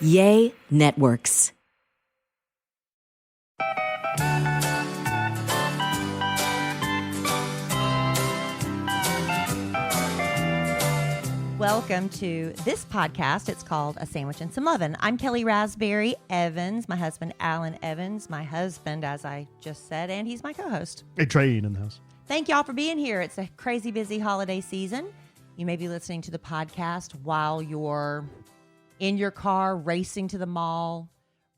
Yay Networks. Welcome to this podcast. It's called A Sandwich and Some Lovin'. I'm Kelly Raspberry Evans, my husband Alan Evans, my husband, as I just said, and he's my co-host. A train in the house. Thank y'all for being here. It's a crazy busy holiday season. You may be listening to the podcast while you're in your car, racing to the mall,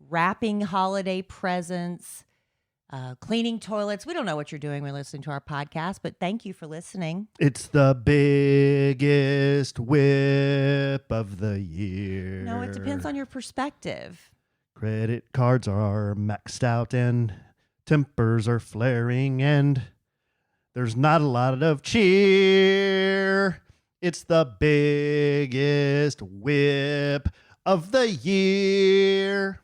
wrapping holiday presents, cleaning toilets. We don't know what you're doing when you're listening to our podcast, but thank you for listening. It's the biggest whip of the year. No, it depends on your perspective. Credit cards are maxed out and tempers are flaring and there's not a lot of cheer. It's the biggest whip of the year.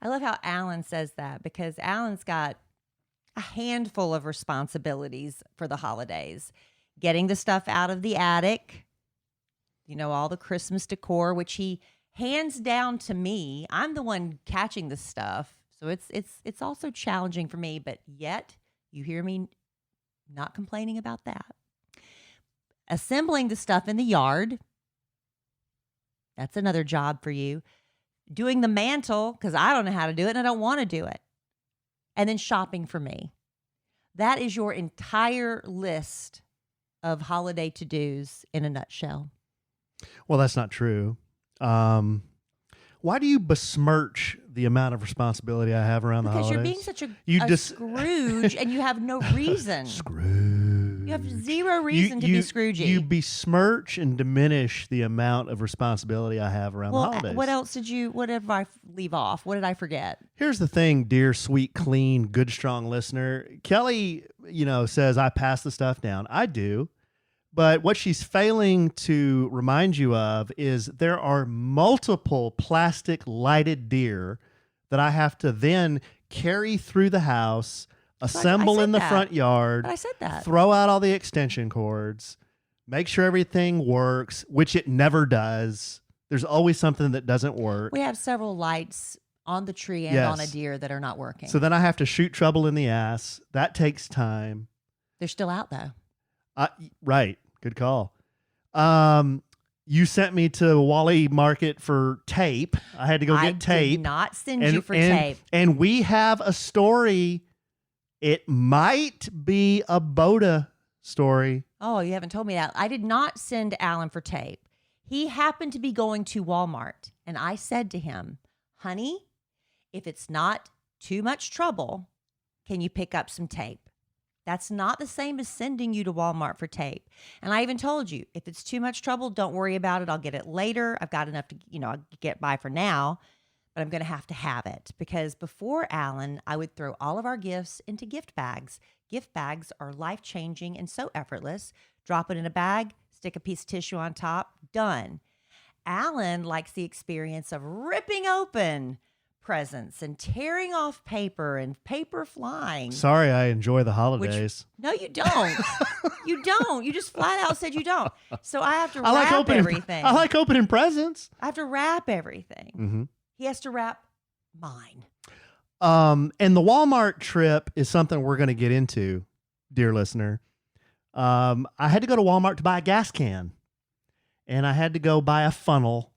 I love how Alan says that because Alan's got a handful of responsibilities for the holidays. Getting the stuff out of the attic, you know, all the Christmas decor, which he hands down to me. I'm the one catching the stuff. So it's also challenging for me, but yet you hear me not complaining about that. Assembling the stuff in the yard. That's another job for you. Doing the mantle, because I don't know how to do it and I don't want to do it. And then shopping for me. That is your entire list of holiday to-dos in a nutshell. Well, that's not true. Why do you besmirch the amount of responsibility I have around the holidays? Because you're being such a Scrooge and you have no reason. Scrooge. You have zero reason to be Scroogey. You besmirch and diminish the amount of responsibility I have around the holidays. What else what did I leave off? What did I forget? Here's the thing, dear, sweet, clean, good, strong listener. Kelly, says I pass the stuff down. I do. But what she's failing to remind you of is there are multiple plastic lighted deer that I have to then carry through the house, assemble in the front yard. But I said that. Throw out all the extension cords, make sure everything works, which it never does. There's always something that doesn't work. We have several lights on the tree and on a deer that are not working. So then I have to shoot trouble in the ass. That takes time. They're still out though. Right. Good call. You sent me to Wally Market for tape. I had to go get tape. I did not send you for tape. And we have a story. It might be a Boda story. Oh, you haven't told me that. I did not send Alan for tape. He happened to be going to Walmart. And I said to him, honey, if it's not too much trouble, can you pick up some tape? That's not the same as sending you to Walmart for tape. And I even told you, if it's too much trouble, don't worry about it. I'll get it later. I've got enough to, I'll get by for now, but I'm going to have it because before Alan, I would throw all of our gifts into gift bags. Gift bags are life-changing and so effortless. Drop it in a bag, stick a piece of tissue on top, done. Alan likes the experience of ripping open presents and tearing off paper and paper flying. Sorry, I enjoy the holidays. No, you don't. You don't. You just flat out said you don't. So I have to wrap everything. I like opening presents. I have to wrap everything. Mm-hmm. He has to wrap mine. And the Walmart trip is something we're going to get into, dear listener. I had to go to Walmart to buy a gas can, and I had to go buy a funnel,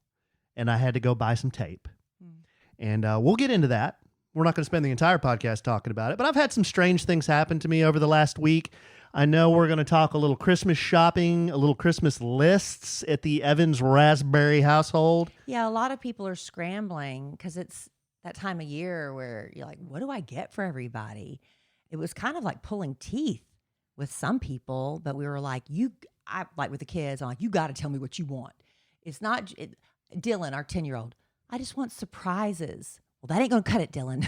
and I had to go buy some tape. And we'll get into that. We're not going to spend the entire podcast talking about it, but I've had some strange things happen to me over the last week. I know we're going to talk a little Christmas shopping, a little Christmas lists at the Evans Raspberry household. Yeah, a lot of people are scrambling because it's that time of year where you're like, what do I get for everybody? It was kind of like pulling teeth with some people, but we were like, like with the kids, I'm like, you got to tell me what you want. It's not, Dylan, our 10-year-old, I just want surprises. Well, that ain't going to cut it, Dylan.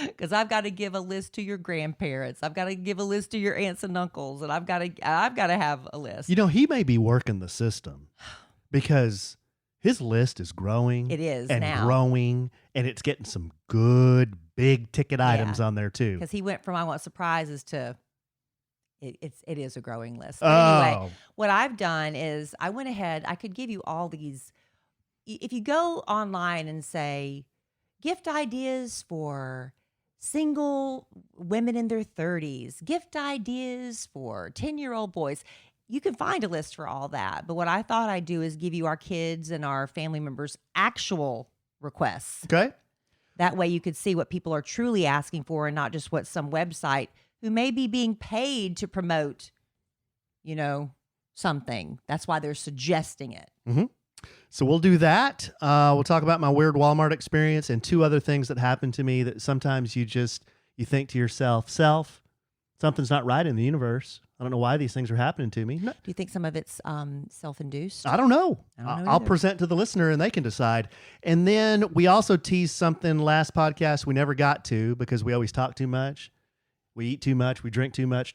Because I've got to give a list to your grandparents. I've got to give a list to your aunts and uncles, and I've got to have a list. He may be working the system because his list is growing. It is and now. Growing, and it's getting some good big ticket items on there too. Because he went from I want surprises to it is a growing list. But anyway, what I've done is I went ahead. I could give you all these if you go online and say gift ideas for single women in their 30s, gift ideas for 10-year-old boys, you can find a list for all that. But what I thought I'd do is give you our kids and our family members' actual requests. Okay. That way you could see what people are truly asking for and not just what some website who may be being paid to promote, something. That's why they're suggesting it. Mm-hmm. So we'll do that. We'll talk about my weird Walmart experience and 2 other things that happened to me that sometimes you think to yourself, something's not right in the universe. I don't know why these things are happening to me. No. Do you think some of it's self-induced? I don't know. I'll either. present to the listener and they can decide. And then we also teased something last podcast we never got to because we always talk too much. We eat too much. We drink too much.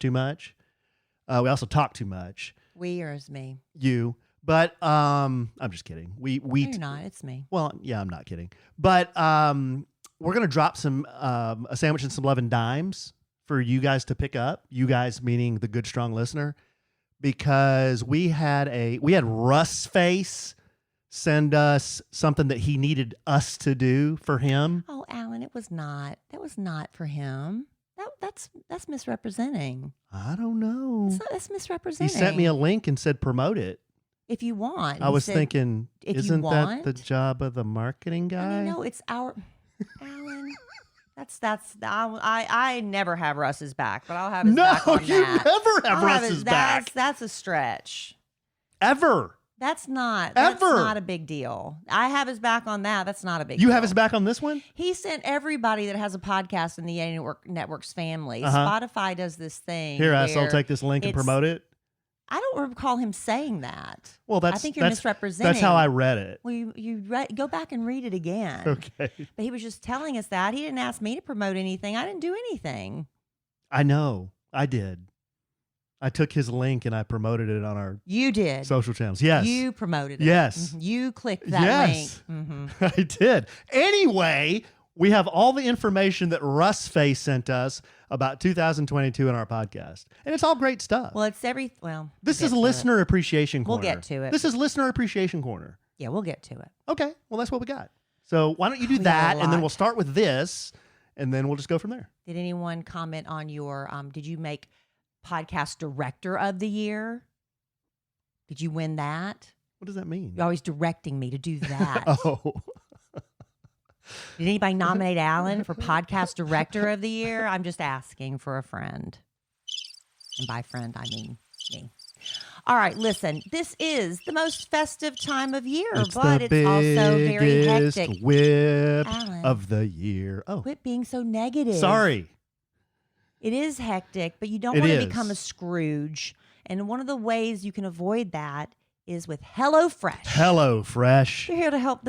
We also talk too much. We or is me? You. But I'm just kidding. No, you're not. It's me. Well, yeah, I'm not kidding. But we're going to drop some a sandwich and some love and dimes for you guys to pick up. You guys meaning the good, strong listener. Because we had Russ Face send us something that he needed us to do for him. Oh, Alan, it was not. That was not for him. That's misrepresenting. I don't know. That's misrepresenting. He sent me a link and said promote it. If you want. I was thinking, isn't that the want, job of the marketing guy? No, it's our Alan. I never have Russ's back, but I'll have his back on you that. never have Russ's back. That's a stretch. Ever. That's not a big deal. I have his back on that. That's not a big deal. You have his back on this one? He sent everybody that has a podcast in the A Network's family. Spotify does this thing. Here, I'll take this link and promote it. I don't recall him saying that. Well, I think you're misrepresenting. That's how I read it. Well, go back and read it again. Okay. But he was just telling us that. He didn't ask me to promote anything. I didn't do anything. I know. I did. I took his link and I promoted it on our social channels. Yes. You promoted it. Yes. Mm-hmm. You clicked that link. Mm-hmm. I did. Anyway, we have all the information that Russ Face sent us about 2022 in our podcast. And it's all great stuff. Well, this is Listener Appreciation Corner. We'll get to it. This is Listener Appreciation Corner. Yeah, we'll get to it. Okay. Well, that's what we got. So why don't you do that, and then we'll start with this, and then we'll just go from there. Did anyone comment on your, did you make Podcast Director of the Year? Did you win that? What does that mean? You're always directing me to do that. Oh. Did anybody nominate Alan for Podcast Director of the Year? I'm just asking for a friend. And by friend, I mean me. All right, listen, this is the most festive time of year, but it's also very hectic. Whip Alan, of the year. Oh. Quit being so negative. Sorry. It is hectic, but you don't want to become a Scrooge. And one of the ways you can avoid that is with HelloFresh. HelloFresh. They're here to help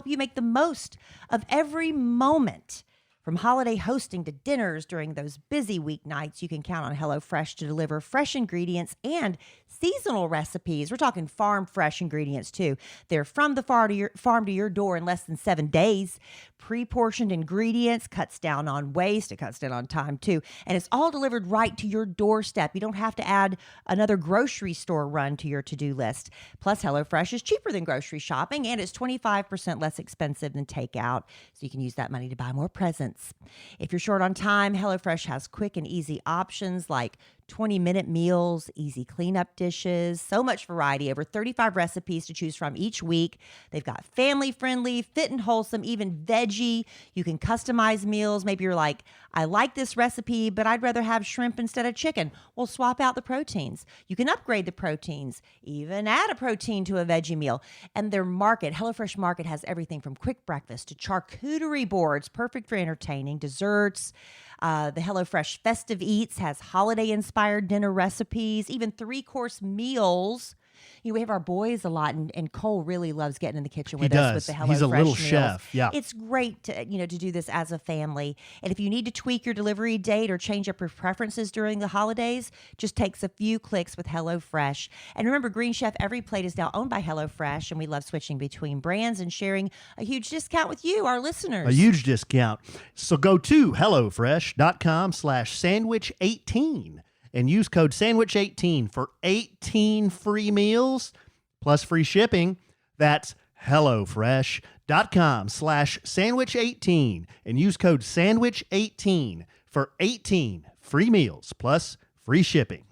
you make the most of every moment. From holiday hosting to dinners during those busy weeknights, you can count on HelloFresh to deliver fresh ingredients and seasonal recipes. We're talking farm fresh ingredients too. They're from the farm to your door in less than 7 days. Pre-portioned ingredients, cuts down on waste, it cuts down on time too. And it's all delivered right to your doorstep. You don't have to add another grocery store run to your to-do list. Plus, HelloFresh is cheaper than grocery shopping, and it's 25% less expensive than takeout. So you can use that money to buy more presents. If you're short on time, HelloFresh has quick and easy options like 20-minute meals, easy cleanup dishes, so much variety, over 35 recipes to choose from each week. They've got family-friendly, fit and wholesome, even veggie. You can customize meals. Maybe you're like, I like this recipe, but I'd rather have shrimp instead of chicken. Well, swap out the proteins. You can upgrade the proteins, even add a protein to a veggie meal. And their market, HelloFresh Market, has everything from quick breakfast to charcuterie boards, perfect for entertaining, desserts. The HelloFresh Festive Eats has holiday-inspired dinner recipes, even 3-course meals. You know, we have our boys a lot, and Cole really loves getting in the kitchen with us with the HelloFresh meals. He's a little chef, yeah. It's great to do this as a family. And if you need to tweak your delivery date or change up your preferences during the holidays, just takes a few clicks with HelloFresh. And remember, Green Chef Every Plate is now owned by HelloFresh, and we love switching between brands and sharing a huge discount with you, our listeners. A huge discount. So go to HelloFresh.com/sandwich18. and use code sandwich18 for 18 free meals plus free shipping. That's HelloFresh.com/sandwich18 and use code sandwich18 for 18 free meals plus free shipping.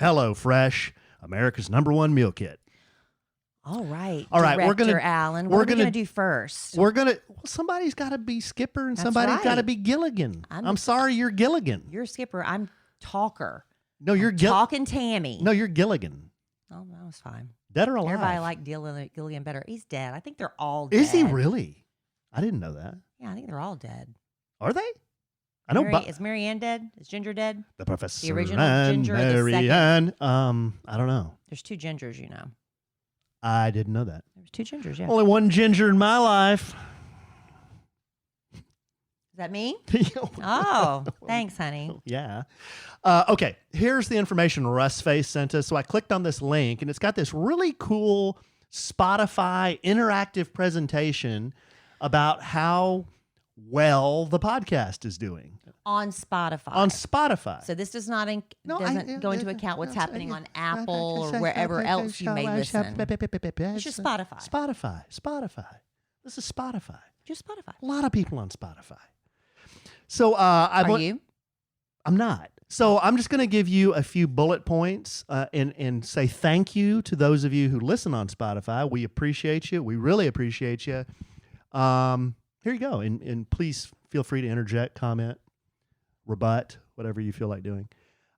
HelloFresh, America's #1 meal kit. All right. All right, Director Allen. What are we going to do first? Somebody's got to be Skipper and That's somebody's got to right. be Gilligan. I'm sorry, you're Gilligan. You're Skipper. I'm Talker. No, you're Talking Tammy. No, you're Gilligan. Oh, that was fine. Dead or alive? Everybody liked Gilligan better. He's dead. I think they're all dead. Is he really? I didn't know that. Yeah, I think they're all dead. Are they? I know. Is Mary Ann dead? Is Ginger dead? The Professor. The original and Ginger or the Mary second? Ann. I don't know. There's 2 Gingers, you know. I didn't know that. There's 2 Gingers, yeah. Only one ginger in my life. Is that me? Oh, thanks, honey. Yeah. Okay, here's the information Russ Face sent us. So I clicked on this link, and it's got this really cool Spotify interactive presentation about how well the podcast is doing. On Spotify. On Spotify. So this does not doesn't go into account what's happening on Apple or wherever else you may listen. It's just Spotify. Spotify. This is Spotify. Just Spotify. A lot of people on Spotify. So Are you? I'm not. So I'm just going to give you a few bullet points and say thank you to those of you who listen on Spotify. We appreciate you. We really appreciate you. Here you go. And please feel free to interject, comment, rebut, whatever you feel like doing.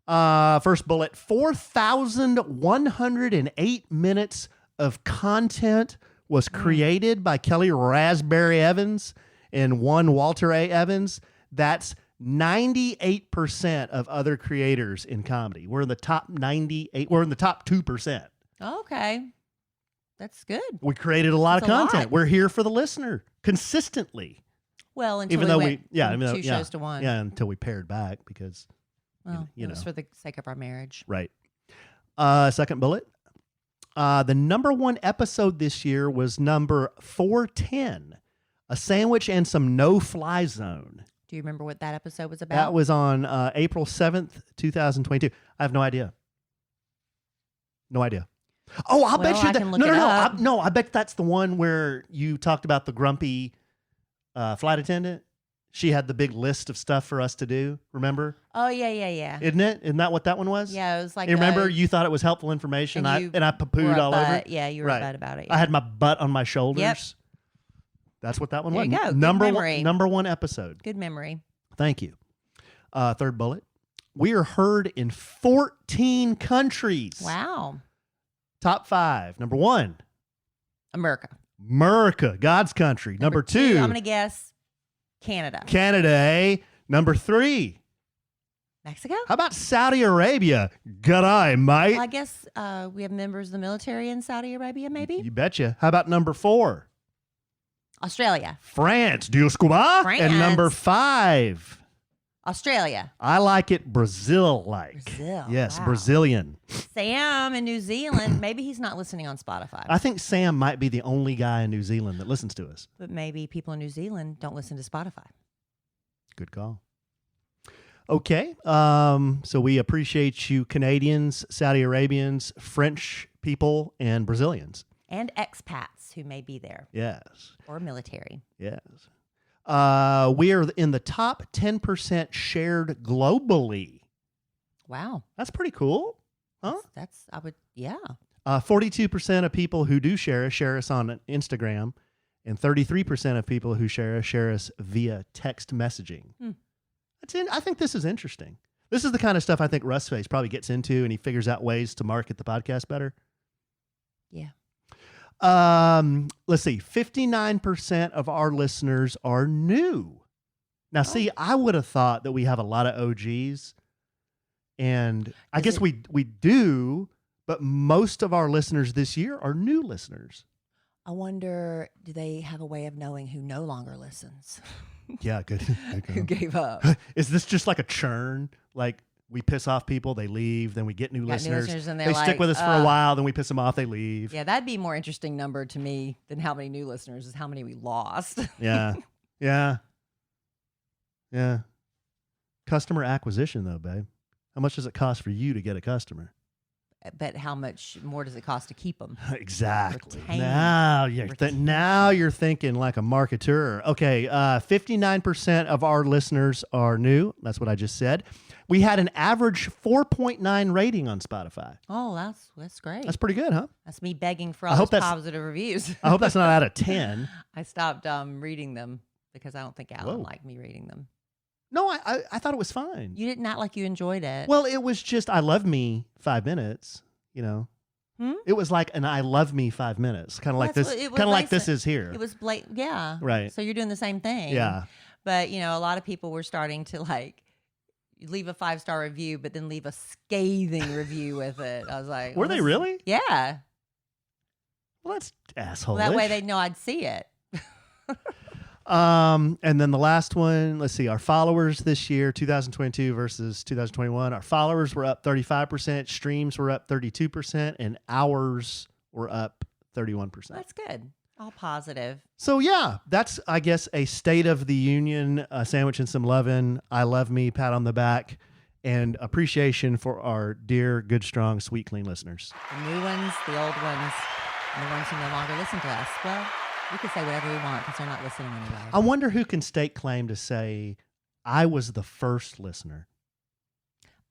First bullet, 4,108 minutes of content was created by Kelly Raspberry Evans and one Walter A. Evans. That's 98% of other creators in comedy. We're in the top 98. We're in the top 2%. Okay. That's good. We created a lot That's of a content. lot. We're here for the listener consistently. Well, until Even we though went yeah, from even though, 2 shows to 1. Yeah, until we pared back because, Well, you it was know. for the sake of our marriage. Right. Second bullet. The #1 episode this year was number 410, A Sandwich and Some No-Fly Zone. Do you remember what that episode was about? That was on April 7th, 2022. I have no idea. No idea. Oh, I'll bet Well, you I that. can No, look no, it no. up. I bet that's the one where you talked about the grumpy flight attendant. She had the big list of stuff for us to do. Remember? Oh, yeah. Isn't it? Isn't that what that one was? Yeah, it was like You remember? You thought it was helpful information. and I were poo-pooed a all butt. over it. Yeah, you were Right. a butt about it. I had my butt on my shoulders. Yep. That's what that one There was. you go. Good Number memory. #1 episode. Good memory. Thank you. Third bullet. We are heard in 14 countries. Wow. Top 5. #1, America. God's country. Number 2, I'm going to guess Canada. Canada. Eh? Number 3, Mexico? how about Saudi Arabia? Good eye, mate. Well, I guess we have members of the military in Saudi Arabia, maybe? You betcha. How about number 4, Australia. France? Dios Cuba. And number France. 5, Australia. I like it Brazil-like. Brazil, Yes, wow. Brazilian. Sam in New Zealand. Maybe he's not listening on Spotify. I think Sam might be the only guy in New Zealand that listens to us. But maybe people in New Zealand don't listen to Spotify. Good call. Okay. So we appreciate you Canadians, Saudi Arabians, French people, and Brazilians. And expats who may be there. Yes. Or military. Yes. We are in the top 10% shared globally. Wow. That's pretty cool. Huh? Yeah. 42% of people who do share us on Instagram, and 33% of people who share us via text messaging. I think this is interesting. This is the kind of stuff I think Russ Face probably gets into, and he figures out ways to market the podcast better. Yeah. Let's see. 59% of our listeners are new. Now, see, I would have thought that we have a lot of OGs, and I guess we do, but most of our listeners this year are new listeners. I wonder, do they have a way of knowing who no longer listens? Yeah, good. Who gave up? Is this just like a churn? Like we piss off people, they leave, then we get new listeners. And They they're stick like, with us for a while, then we piss them off, they leave. Yeah, that'd be a more interesting number to me than how many new listeners is how many we lost. Yeah. Yeah. Yeah. Customer acquisition, though, babe. How much does it cost for you to get a customer? but how much more does it cost to keep them? Exactly. Retain. Now you're thinking like a marketer. Okay, 59% of our listeners are new. That's what I just said. We had an average 4.9 rating on Spotify. Oh, that's great. That's pretty good, huh? That's me begging for I all hope those that's- positive reviews. I hope that's not out of 10. I stopped reading them because I don't think Alan Whoa. liked me reading them. No, I thought it was fine. You didn't act like you enjoyed it. Well, it was just I love me 5 minutes, you know. Hmm? It was like an I love me 5 minutes, kind of like That's this, what it was kind of like basically- this is here. It was blatant. Yeah. Right. So you're doing the same thing. Yeah. But, a lot of people were starting to like leave a 5-star review, but then leave a scathing review with it. I was like, Were they really? Yeah. Well, that's asshole. Well, that way they'd know I'd see it. And then the last one, let's see, our followers this year, 2022 versus 2021, our followers were up 35%, streams were up 32%, and hours were up 31%. That's good. All positive. So yeah, that's, I guess, a State of the Union, a sandwich and some lovin', I love me, pat on the back, and appreciation for our dear, good, strong, sweet, clean listeners. The new ones, the old ones, and the ones who no longer listen to us. Well, we can say whatever we want because they're not listening anyway. I wonder who can stake claim to say, I was the first listener.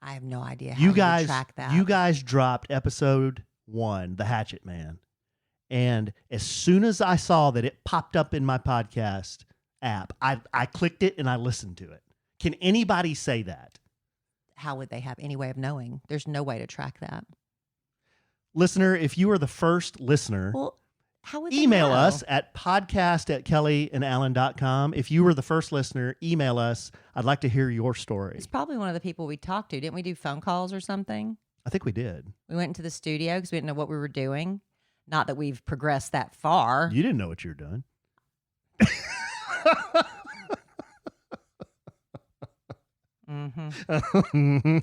I have no idea how You you guys, track that. you guys dropped episode 1, The Hatchet Man. And as soon as I saw that it popped up in my podcast app, I clicked it and I listened to it. Can anybody say that? How would they have any way of knowing? There's no way to track that. Listener, if you are the first listener, Well, how would they email know? us at podcast@kellyandalan.com. If you were the first listener, email us. I'd like to hear your story. It's probably one of the people we talked to. Didn't we do phone calls or something? I think we did. We went into the studio because we didn't know what we were doing. Not that we've progressed that far. You didn't know what you were doing. Mm-hmm.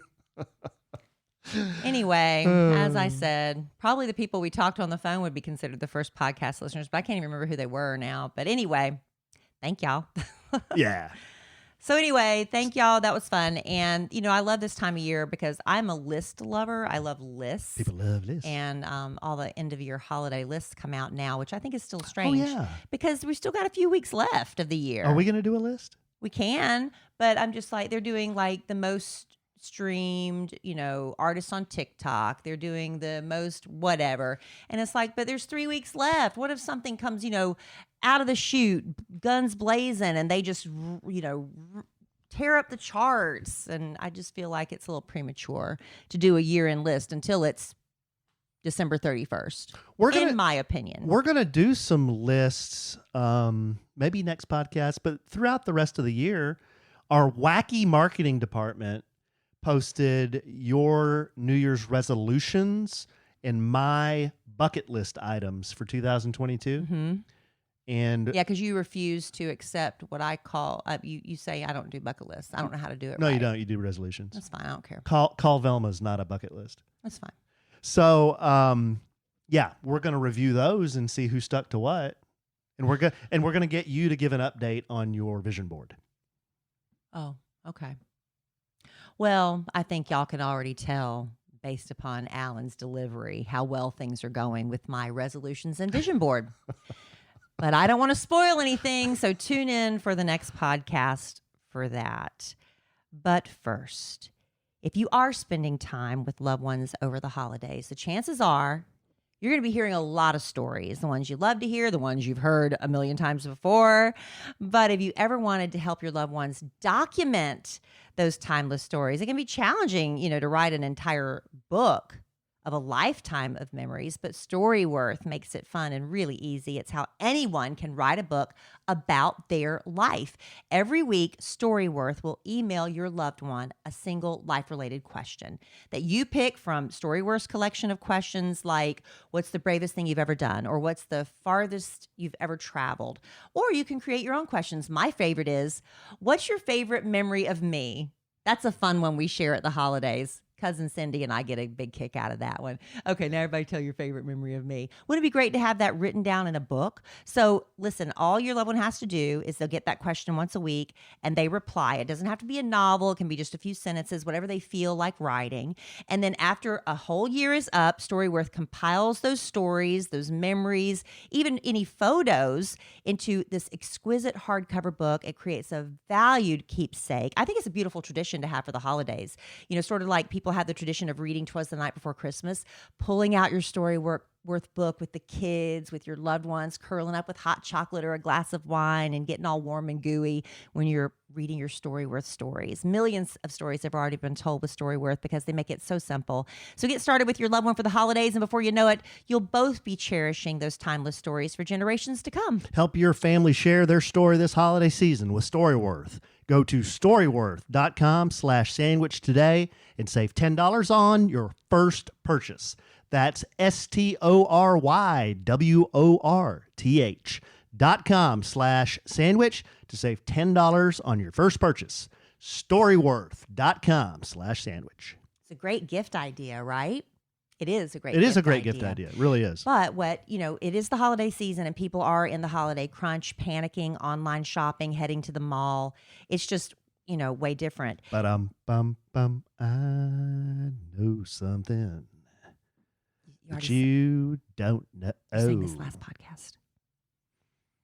Anyway, as I said, probably the people we talked to on the phone would be considered the first podcast listeners, but I can't even remember who they were now. But anyway, thank y'all. Yeah. So anyway, thank y'all. That was fun. And, I love this time of year because I'm a list lover. I love lists. People love lists. And all the end of year holiday lists come out now, which I think is still strange. Oh, yeah. Because we still got a few weeks left of the year. Are we going to do a list? We can, but I'm just like, they're doing like the most streamed, artists on TikTok. They're doing the most whatever. And it's like, but there's 3 weeks left. What if something comes, out of the chute, guns blazing, and they just, tear up the charts? And I just feel like it's a little premature to do a year-end list until it's December 31st, in my opinion. We're going to do some lists, maybe next podcast, but throughout the rest of the year. Our wacky marketing department posted your New Year's resolutions and my bucket list items for 2022. Mm-hmm. And Yeah, because you refuse to accept what I call, you say I don't do bucket lists. I don't know how to do it no, right. you don't. You do resolutions. That's fine. I don't care. Call Velma's not a bucket list. That's fine. So, yeah, we're going to review those and see who stuck to what. And we're going to get you to give an update on your vision board. Oh, okay. Well, I think y'all can already tell based upon Alan's delivery how well things are going with my resolutions and vision board. But I don't want to spoil anything, so tune in for the next podcast for that. But first, if you are spending time with loved ones over the holidays, the chances are you're going to be hearing a lot of stories, the ones you love to hear, the ones you've heard a million times before. But if you ever wanted to help your loved ones document those timeless stories, it can be challenging, to write an entire book of a lifetime of memories, but Storyworth makes it fun and really easy. It's how anyone can write a book about their life. Every week, Storyworth will email your loved one a single life-related question that you pick from Storyworth's collection of questions like, what's the bravest thing you've ever done? Or what's the farthest you've ever traveled? Or you can create your own questions. My favorite is, what's your favorite memory of me? That's a fun one we share at the holidays. Cousin Cindy and I get a big kick out of that one. Okay, now everybody tell your favorite memory of me. Wouldn't it be great to have that written down in a book? So listen, all your loved one has to do is they'll get that question once a week and they reply. It doesn't have to be a novel. It can be just a few sentences, whatever they feel like writing. And then after a whole year is up, Storyworth compiles those stories, those memories, even any photos into this exquisite hardcover book. It creates a valued keepsake. I think it's a beautiful tradition to have for the holidays. Sort of like people have the tradition of reading 'Twas the Night Before Christmas, pulling out your Storyworth book with the kids, with your loved ones, curling up with hot chocolate or a glass of wine and getting all warm and gooey when you're reading your Storyworth stories. Millions of stories have already been told with Storyworth because they make it so simple. So get started with your loved one for the holidays, and before you know it, you'll both be cherishing those timeless stories for generations to come. Help your family share their story this holiday season with Storyworth. Go to storyworth.com/sandwich today and save $10 on your first purchase. That's STORYWORTH.com/sandwich to save $10 on your first purchase. Storyworth.com/sandwich. It's a great gift idea, right? It is a great It gift is a great idea. gift idea. It really is. But it is the holiday season and people are in the holiday crunch, panicking, online shopping, heading to the mall. It's just, way different. I know something that you don't know. You sang this last podcast.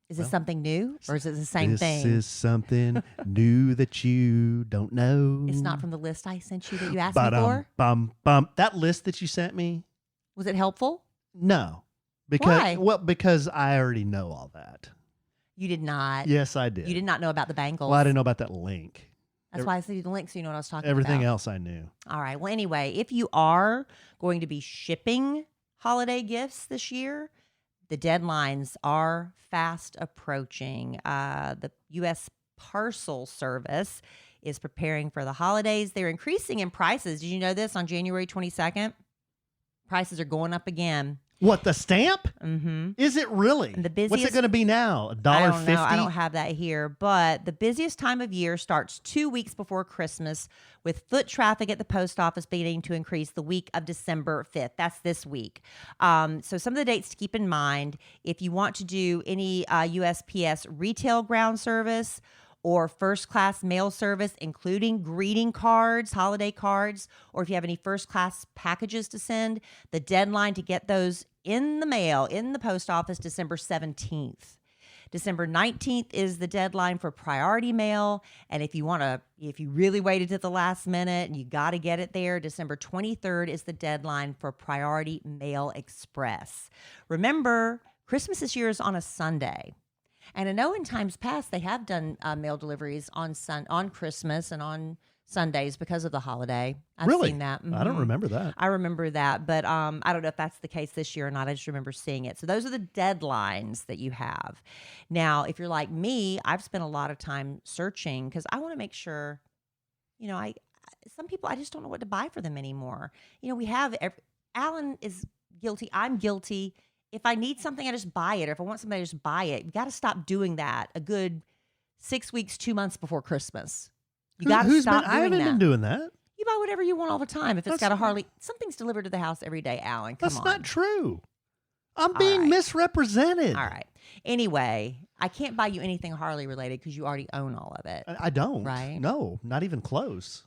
Is this something new or is it the same thing? This is something new that you don't know. It's not from the list I sent you that you asked me for? That list that you sent me. Was it helpful? No. Why? Because I already know all that. You did not. Yes, I did. You did not know about the bangles. Well, I didn't know about that link. That's why I sent you the link so you know what I was talking about. Everything else I knew. All right. Well, anyway, if you are going to be shipping holiday gifts this year, the deadlines are fast approaching. The U.S. Parcel Service is preparing for the holidays. They're increasing in prices. Did you know this? On January 22nd, prices are going up again. What, the stamp? Mm-hmm. Is it really? And the busiest, what's it going to be now? $1.50? I don't know. I don't have that here. But the busiest time of year starts 2 weeks before Christmas, with foot traffic at the post office beginning to increase the week of December 5th. That's this week. So some of the dates to keep in mind, if you want to do any USPS retail ground service or first-class mail service, including greeting cards, holiday cards, or if you have any first-class packages to send, the deadline to get those in the mail, in the post office, December 17th. December 19th is the deadline for priority mail. And if you really waited to the last minute and you got to get it there, December 23rd is the deadline for priority mail express. Remember, Christmas this year is on a Sunday. And I know in times past they have done mail deliveries on Christmas and on Sundays because of the holiday. I've seen that. Mm-hmm. I don't remember that. I remember that, but I don't know if that's the case this year or not. I just remember seeing it. So those are the deadlines that you have. Now, if you're like me, I've spent a lot of time searching because I want to make sure, some people, I just don't know what to buy for them anymore. Alan is guilty. I'm guilty. If I need something, I just buy it. Or if I want something, I just buy it. You got to stop doing that a good 6 weeks, 2 months before Christmas. You got to stop doing that. I haven't been doing that. You buy whatever you want all the time. If it's got a Harley, something's delivered to the house every day, Alan. Come on. That's not true. I'm being misrepresented. All right. Anyway, I can't buy you anything Harley related because you already own all of it. I don't. Right? No, not even close.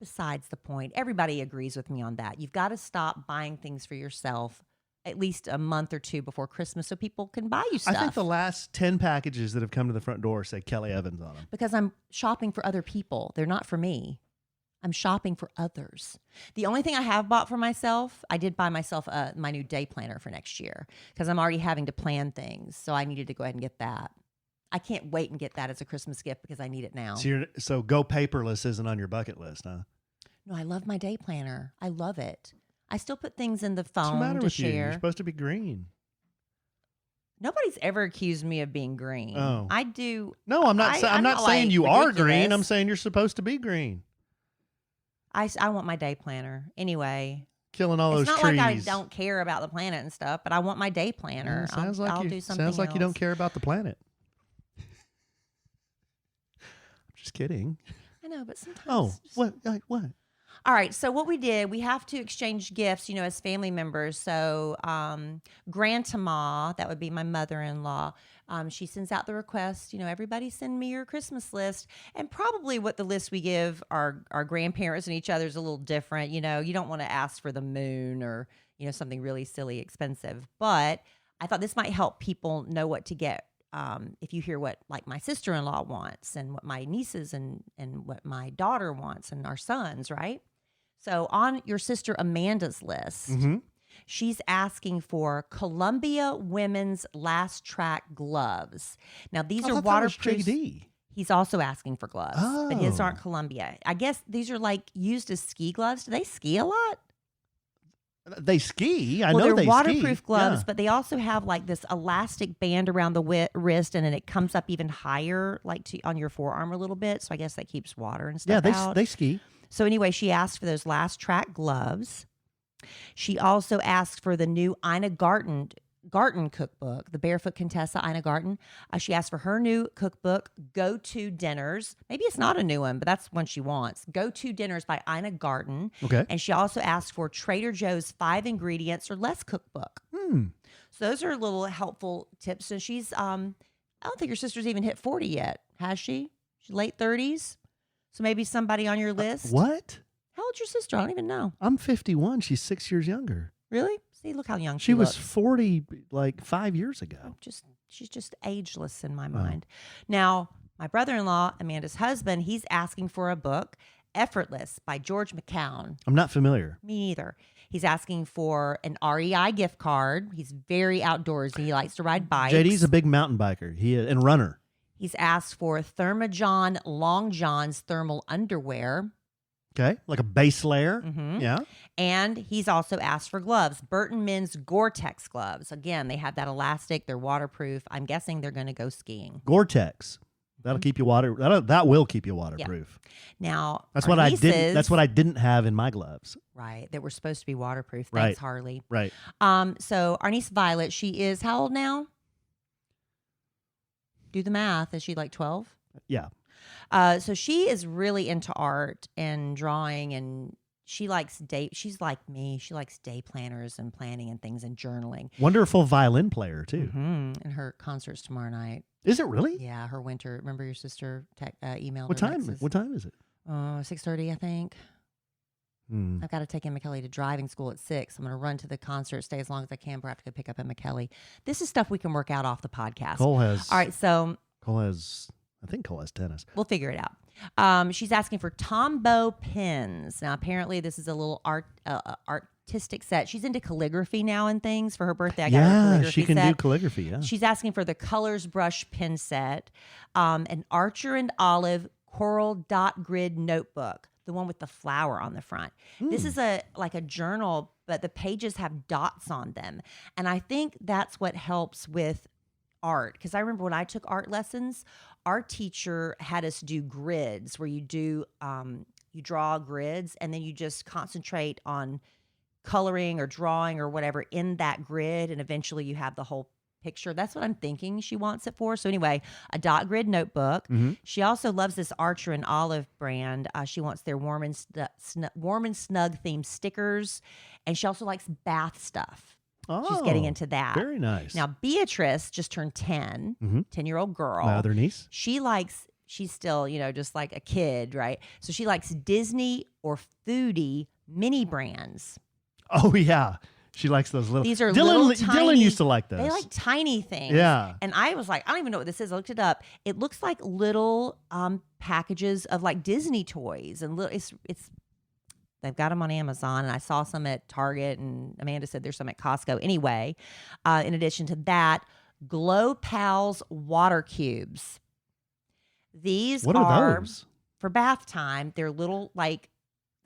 Besides the point, everybody agrees with me on that. You've got to stop buying things for yourself at least a month or two before Christmas so people can buy you stuff. I think the last 10 packages that have come to the front door say Kelly Evans on them. Because I'm shopping for other people. They're not for me. I'm shopping for others. The only thing I have bought for myself, I did buy myself my new day planner for next year because I'm already having to plan things. So I needed to go ahead and get that. I can't wait and get that as a Christmas gift because I need it now. So go paperless isn't on your bucket list, huh? No, I love my day planner. I love it. I still put things in the What's the phone matter to with share. You? You're supposed to be green. Nobody's ever accused me of being green. Oh. I do. No, I'm not. I'm not saying like you are green. ridiculous. I'm saying you're supposed to be green. I want my day planner anyway. Killing all those trees. It's not like I don't care about the planet and stuff, but I want my day planner. Yeah, I'll do something. Sounds like you don't care about the planet. I'm just kidding. I know, but sometimes. Oh, what? What? All right. So what we did, we have to exchange gifts, as family members. So grandma, that would be my mother-in-law. She sends out the request, everybody send me your Christmas list. And probably what the list we give our grandparents and each other is a little different. You don't want to ask for the moon or, something really silly expensive. But I thought this might help people know what to get. If you hear what like my sister-in-law wants and what my nieces and what my daughter wants and our sons, right? So on your sister Amanda's list, she's asking for Columbia Women's Last Track gloves. Now, these are waterproof. JD. He's also asking for gloves, but his aren't Columbia. I guess these are like used as ski gloves. Do they ski a lot? They ski. I know they're they waterproof ski. gloves, Yeah. but they also have like this elastic band around the wrist, and then it comes up even higher, like on your forearm a little bit. So I guess that keeps water and stuff out. They ski. So anyway, she asked for those Last Track gloves. She also asked for the new Ina Garten cookbook, the Barefoot Contessa Ina Garten. She asked for her new cookbook, Go-To Dinners. Maybe it's not a new one, but that's one she wants. Go-To Dinners by Ina Garten. Okay. And she also asked for Trader Joe's 5 Ingredients or Less cookbook. So those are little helpful tips. So she's, I don't think your sister's even hit 40 yet, has she? She's late 30s. So maybe somebody on your list. What? How old's your sister? I don't even know. I'm 51. She's 6 years younger. Really? See, look how young She was looks. 40 like 5 years ago. She's just ageless in my mind. Now, my brother-in-law, Amanda's husband, he's asking for a book, Effortless by George McCown. I'm not familiar. Me neither. He's asking for an REI gift card. He's very outdoorsy. He likes to ride bikes. JD's a big mountain biker. And runner. He's asked for Thermajohn Long John's thermal underwear. Okay, like a base layer. Yeah. And he's also asked for gloves, Burton Men's Gore-Tex gloves. Again, they have that elastic. They're waterproof. I'm guessing they're going to go skiing. Gore-Tex. That'll keep you that will keep you waterproof. Yeah. Now, that's what I didn't. That's what I didn't have in my gloves. Right, that were supposed to be waterproof. Right. Thanks, Harley. Right. So our niece Violet, she is how old now? Do the math. Is she like 12? Yeah. So she is really into art and drawing, and she's like me. She likes day planners and planning and things and journaling. Wonderful violin player too. And her concert's tomorrow night. Is it really? Yeah, her winter. Remember your sister emailed What her time? Alexis? What time is it? 6:30, I think. I've got to take Emma Kelly to driving school at 6. I'm going to run to the concert, stay as long as I can, but I have to go pick up Emma Kelly. This is stuff we can work out off the podcast. All right, so I think Cole has tennis. we'll figure it out. She's asking for Tombow pens. Now, apparently, this is a little artistic set. She's into calligraphy now and things. For her birthday, I got her a calligraphy she can set. do calligraphy. Yeah, She's asking for the Colors Brush pen set, an Archer and Olive Coral Dot Grid notebook, the one with the flower on the front. This is like a journal, but the pages have dots on them. And I think that's what helps with art. Because I remember when I took art lessons, our teacher had us do grids where you draw grids and then you just concentrate on coloring or drawing or whatever in that grid. And eventually you have the whole picture. That's what I'm thinking she wants it for. So anyway, a dot grid notebook. She also loves this Archer and Olive brand. She wants their warm and snug themed stickers. And she also likes bath stuff. She's getting into that. Very nice. Now, Beatrice just turned 10, 10-year-old girl. My other niece. She's still, just like a kid, right? So she likes Disney or Foodie mini brands. Oh, yeah. She likes those little. These are Dylan, little tiny. Dylan used to like those. They like tiny things. Yeah. And I was like, I don't even know what this is. I looked it up. It looks like little packages of like Disney toys, and it's they've got them on Amazon, and I saw some at Target, and Amanda said there's some at Costco. Anyway, in addition to that, Glow Pals water cubes. These what are those? For bath time. They're little they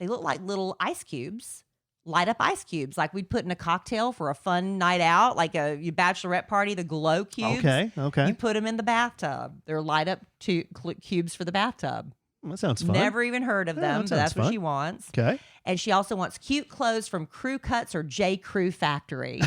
look like little ice cubes. Light up ice cubes like we'd put in a cocktail for a fun night out, like a bachelorette party, the glow cubes. Okay. You put them in the bathtub. They're light up cubes for the bathtub. That sounds fun. Never even heard of them, that but that's sounds what fun. she wants. Okay. And she also wants cute clothes from Crew Cuts or J. Crew Factory.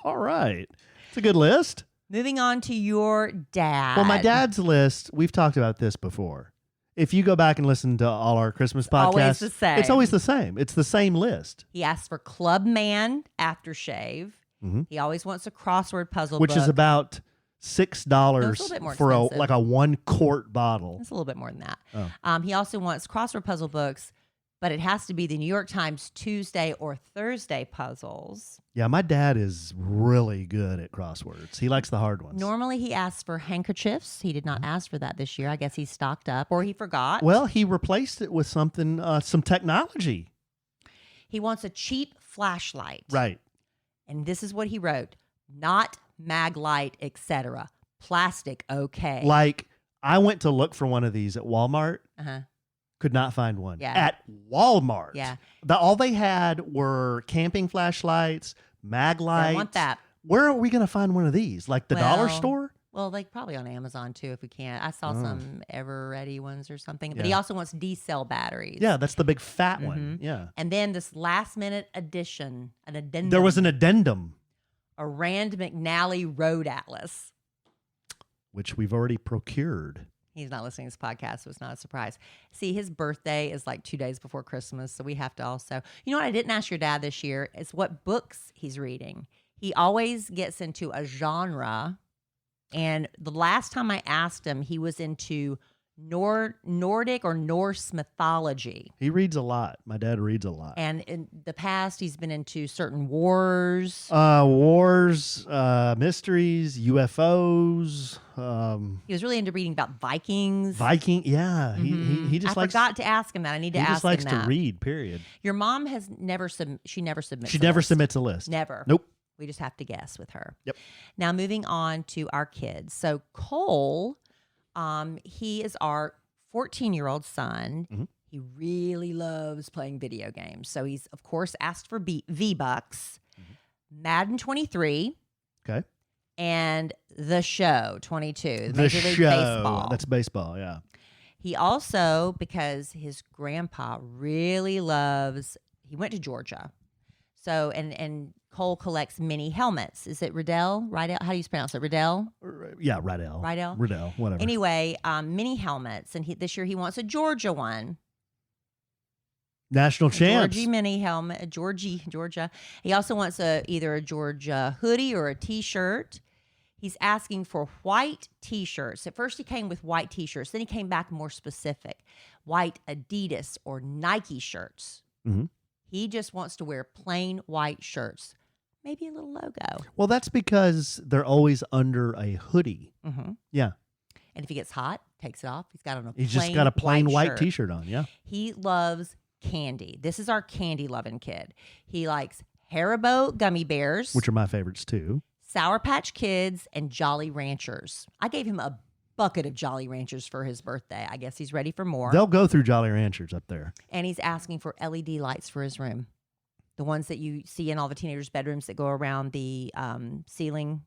All right. It's a good list. Moving on to your dad. Well, my dad's list, we've talked about this before. If you go back and listen to all our Christmas podcasts, Always the same. it's always the same. It's the same list. He asks for Clubman aftershave. Mm-hmm. He always wants a crossword puzzle Which book. is about $6 little bit more for expensive. a 1 quart bottle. It's a little bit more than that. Oh. He also wants crossword puzzle books, but it has to be the New York Times Tuesday or Thursday puzzles. Yeah, my dad is really good at crosswords. He likes the hard ones. Normally, he asks for handkerchiefs. He did not ask for that this year. I guess he's stocked up, or he forgot. Well, he replaced it with something, some technology. He wants a cheap flashlight. Right. And this is what he wrote: not mag light, etc. Plastic, okay. Like, I went to look for one of these at Walmart. Uh-huh. Could not find one. Yeah. At Walmart. Yeah. All they had were camping flashlights, mag lights. I want that. Where are we going to find one of these? Like the dollar Well, store? Well, like probably on Amazon too, if we can. I saw some Ever Ready ones or something. But Yeah. he also wants D-cell batteries. Yeah, that's the big fat one. Yeah. And then this last minute addition, an addendum. There was an addendum, a Rand McNally Road Atlas. which we've already procured. He's not listening to this podcast, so it's not a surprise. See, his birthday is like 2 days before Christmas, so we have to also... You know what I didn't ask your dad this year is what books he's reading. He always gets into a genre, and the last time I asked him, he was into Nordic or Norse mythology. He reads a lot. My dad reads a lot. And in the past, he's been into certain wars. Wars, mysteries, UFOs. He was really into reading about Vikings. Viking. Yeah. He just I likes... forgot to ask him that. I need to He ask just likes him to that. read, period. Your mom has never she never submits. She a never list. submits a list. Never. Nope. We just have to guess with her. Yep. Now moving on to our kids. So Cole, he is our 14-year-old son. Mhm. He really loves playing video games. So he's of course asked for V-Bucks, Madden 23, Okay. and The Show 22. The Major League show. Baseball. That's baseball, yeah. He also, because his grandpa really loves, he went to Georgia. So, and Cole collects mini helmets. Is it Riddell? Riddell? How do you pronounce it? Riddell? Yeah, Riddell. Riddell, whatever. Anyway, mini helmets. And this year he wants a Georgia one. National champs. Georgie mini helmet. Georgia. He also wants either a Georgia hoodie or a T-shirt. He's asking for white T-shirts. At first he came with white T-shirts. Then he came back more specific. White Adidas or Nike shirts. Mm-hmm. He just wants to wear plain white shirts. Maybe a little logo. Well, that's because they're always under a hoodie. Mm-hmm. Yeah. And if he gets hot, takes it off. He's got on a He's just got a plain white shirt. T-shirt on, yeah. He loves candy. This is our candy-loving kid. He likes Haribo gummy bears, Which are my favorites, too. Sour Patch Kids, and Jolly Ranchers. I gave him a bucket of Jolly Ranchers for his birthday. I guess he's ready for more. They'll go through Jolly Ranchers up there. And he's asking for LED lights for his room. The ones that you see in all the teenagers' bedrooms that go around the ceiling.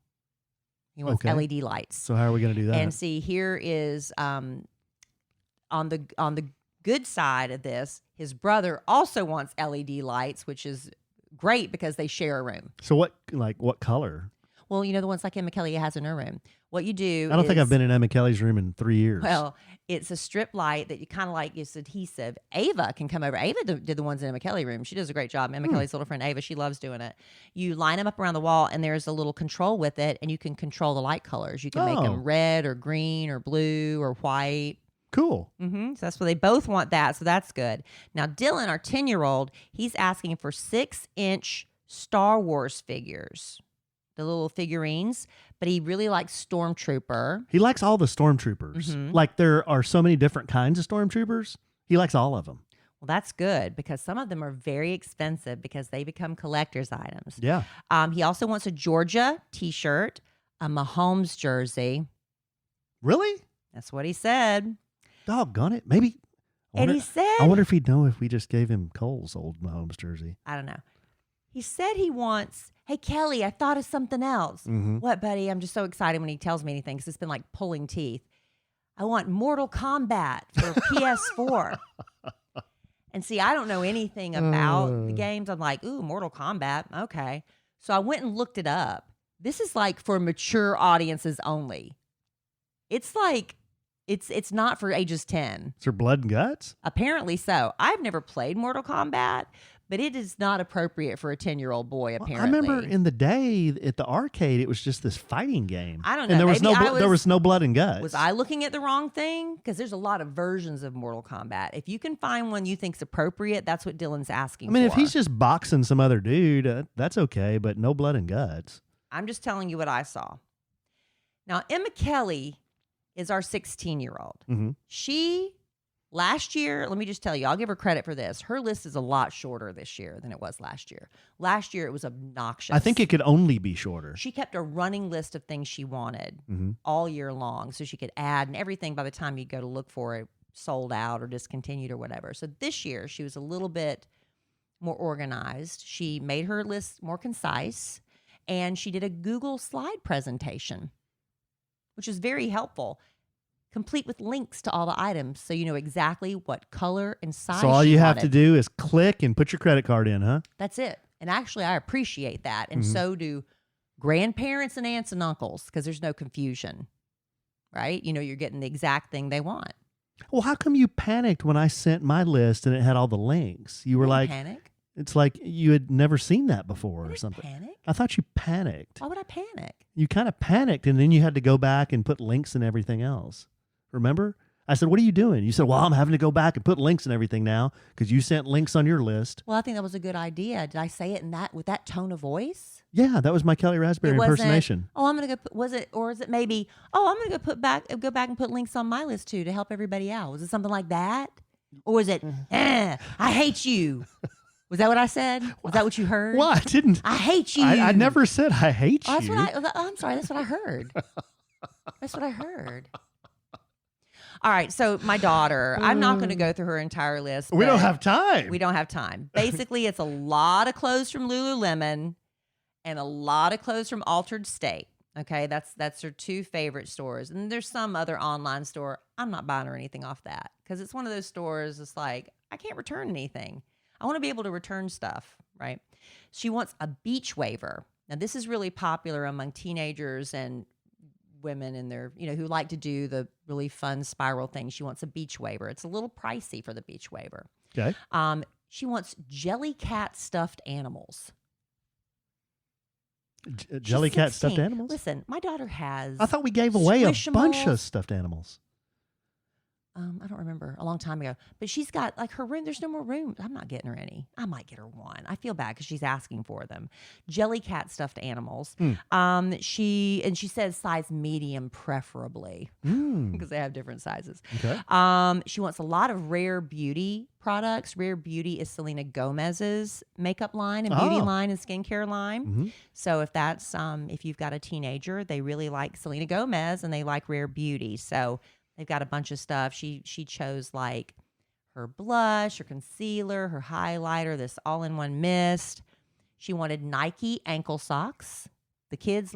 He wants Okay. LED lights. So how are we going to do that? And see, here is on the good side of this, his brother also wants LED lights, which is great because they share a room. So what color? Well, you know the ones like Emma Kelly has in her room. What you do I don't think is- I've been in Emma Kelly's room in 3 years. Well, it's a strip light that you kind of like, it's adhesive. Ava can come over. Ava did the ones in Emma Kelly's room. She does a great job. Emma Kelly's little friend Ava, she loves doing it. You line them up around the wall, and there's a little control with it, and you can control the light colors. You can make Oh. them red or green or blue or white. Cool. So that's what they both want that. So that's good. Now, Dylan, our 10-year-old, he's asking for 6-inch Star Wars figures, the little figurines, but he really likes Stormtrooper. He likes all the stormtroopers. Mhm. Like there are so many different kinds of stormtroopers. He likes all of them. Well, that's good because some of them are very expensive because they become collector's items. Yeah. He also wants a Georgia T-shirt, a Mahomes jersey. Really? That's what he said. Doggone it. Maybe. And he said, I wonder if he'd know if we just gave him Cole's old Mahomes jersey. I don't know. He said he wants, hey, Kelly, I thought of something else. Mhm. What, buddy? I'm just so excited when he tells me anything because it's been like pulling teeth. I want Mortal Kombat for PS4. And see, I don't know anything about the games. I'm like, ooh, Mortal Kombat. Okay. So I went and looked it up. This is like for mature audiences only. It's It's not for ages 10. Is there blood and guts? Apparently so. I've never played Mortal Kombat, but it is not appropriate for a 10-year-old boy, Well, apparently. I remember in the day at the arcade, it was just this fighting game. I don't know. And there was Maybe there was no blood and guts. Was I looking at the wrong thing? Because there's a lot of versions of Mortal Kombat. If you can find one you think's appropriate, that's what Dylan's asking I mean, for. if he's just boxing some other dude, that's okay, but no blood and guts. I'm just telling you what I saw. Now, Emma Kelly is our 16-year-old. Mm-hmm. She, last year, let me just tell you, I'll give her credit for this. Her list is a lot shorter this year than it was last year. Last year, it was obnoxious. I think it could only be shorter. She kept a running list of things she wanted Mm-hmm. all year long, so she could add, and everything by the time you go to look for it sold out or discontinued or whatever. So this year, she was a little bit more organized. She made her list more concise, and she did a Google slide presentation, which is very helpful, complete with links to all the items so you know exactly what color and size. So all you have to wanted. do is click and put your credit card in, huh? That's it. And actually, I appreciate that. And Mhm. so do grandparents and aunts and uncles, because there's no confusion, right? You know, you're getting the exact thing they want. Well, how come you panicked when I sent my list and it had all the links? You were Didn't like, panic? it's like you had never seen that before I or didn't something. panic. I thought you panicked. Why would I panic? You kind of panicked, and then you had to go back and put links and everything else. Remember? I said, what are you doing? You said, well, I'm having to go back and put links and everything now because you sent links on your list. Well, I think that was a good idea. Did I say it in that with that tone of voice? Yeah, that was my Kelly Raspberry It wasn't, impersonation. oh, I'm gonna go. Was it, or is it maybe? Oh, I'm gonna go back and put links on my list too to help everybody out. Was it something like that, or was it? I hate you. Was that what I said? Was that what you heard? Well, I didn't. I hate you. I never said I hate Oh, that's you. what I'm sorry. That's what I heard. That's what I heard. All right. So my daughter, I'm not going to go through her entire list. We don't but have time. We don't have time. Basically, it's a lot of clothes from Lululemon and a lot of clothes from Altered State. Okay, that's her two favorite stores. And there's some other online store. I'm not buying her anything off that because it's one of those stores. It's like, I can't return anything. I want to be able to return stuff, right? She wants a beach waiver. Now, this is really popular among teenagers and women in their, who like to do the really fun spiral thing. She wants a beach waiver. It's a little pricey for the beach waiver. Okay. She wants Jellycat stuffed animals. Jellycat She's stuffed 16. animals? Listen, my daughter has. I thought we gave away a bunch Squishimals. of stuffed animals. I don't remember, a long time ago. But she's got like her room. There's no more room. I'm not getting her any. I might get her one. I feel bad because she's asking for them. Jellycat stuffed animals. She says size medium preferably because they have different sizes. Okay. She wants a lot of Rare Beauty products. Rare Beauty is Selena Gomez's makeup line and beauty line and skincare line. Mm-hmm. So if that's if you've got a teenager, they really like Selena Gomez and they like Rare Beauty. So they've got a bunch of stuff. She chose like her blush, her concealer, her highlighter, this all-in-one mist. She wanted Nike ankle socks. The kids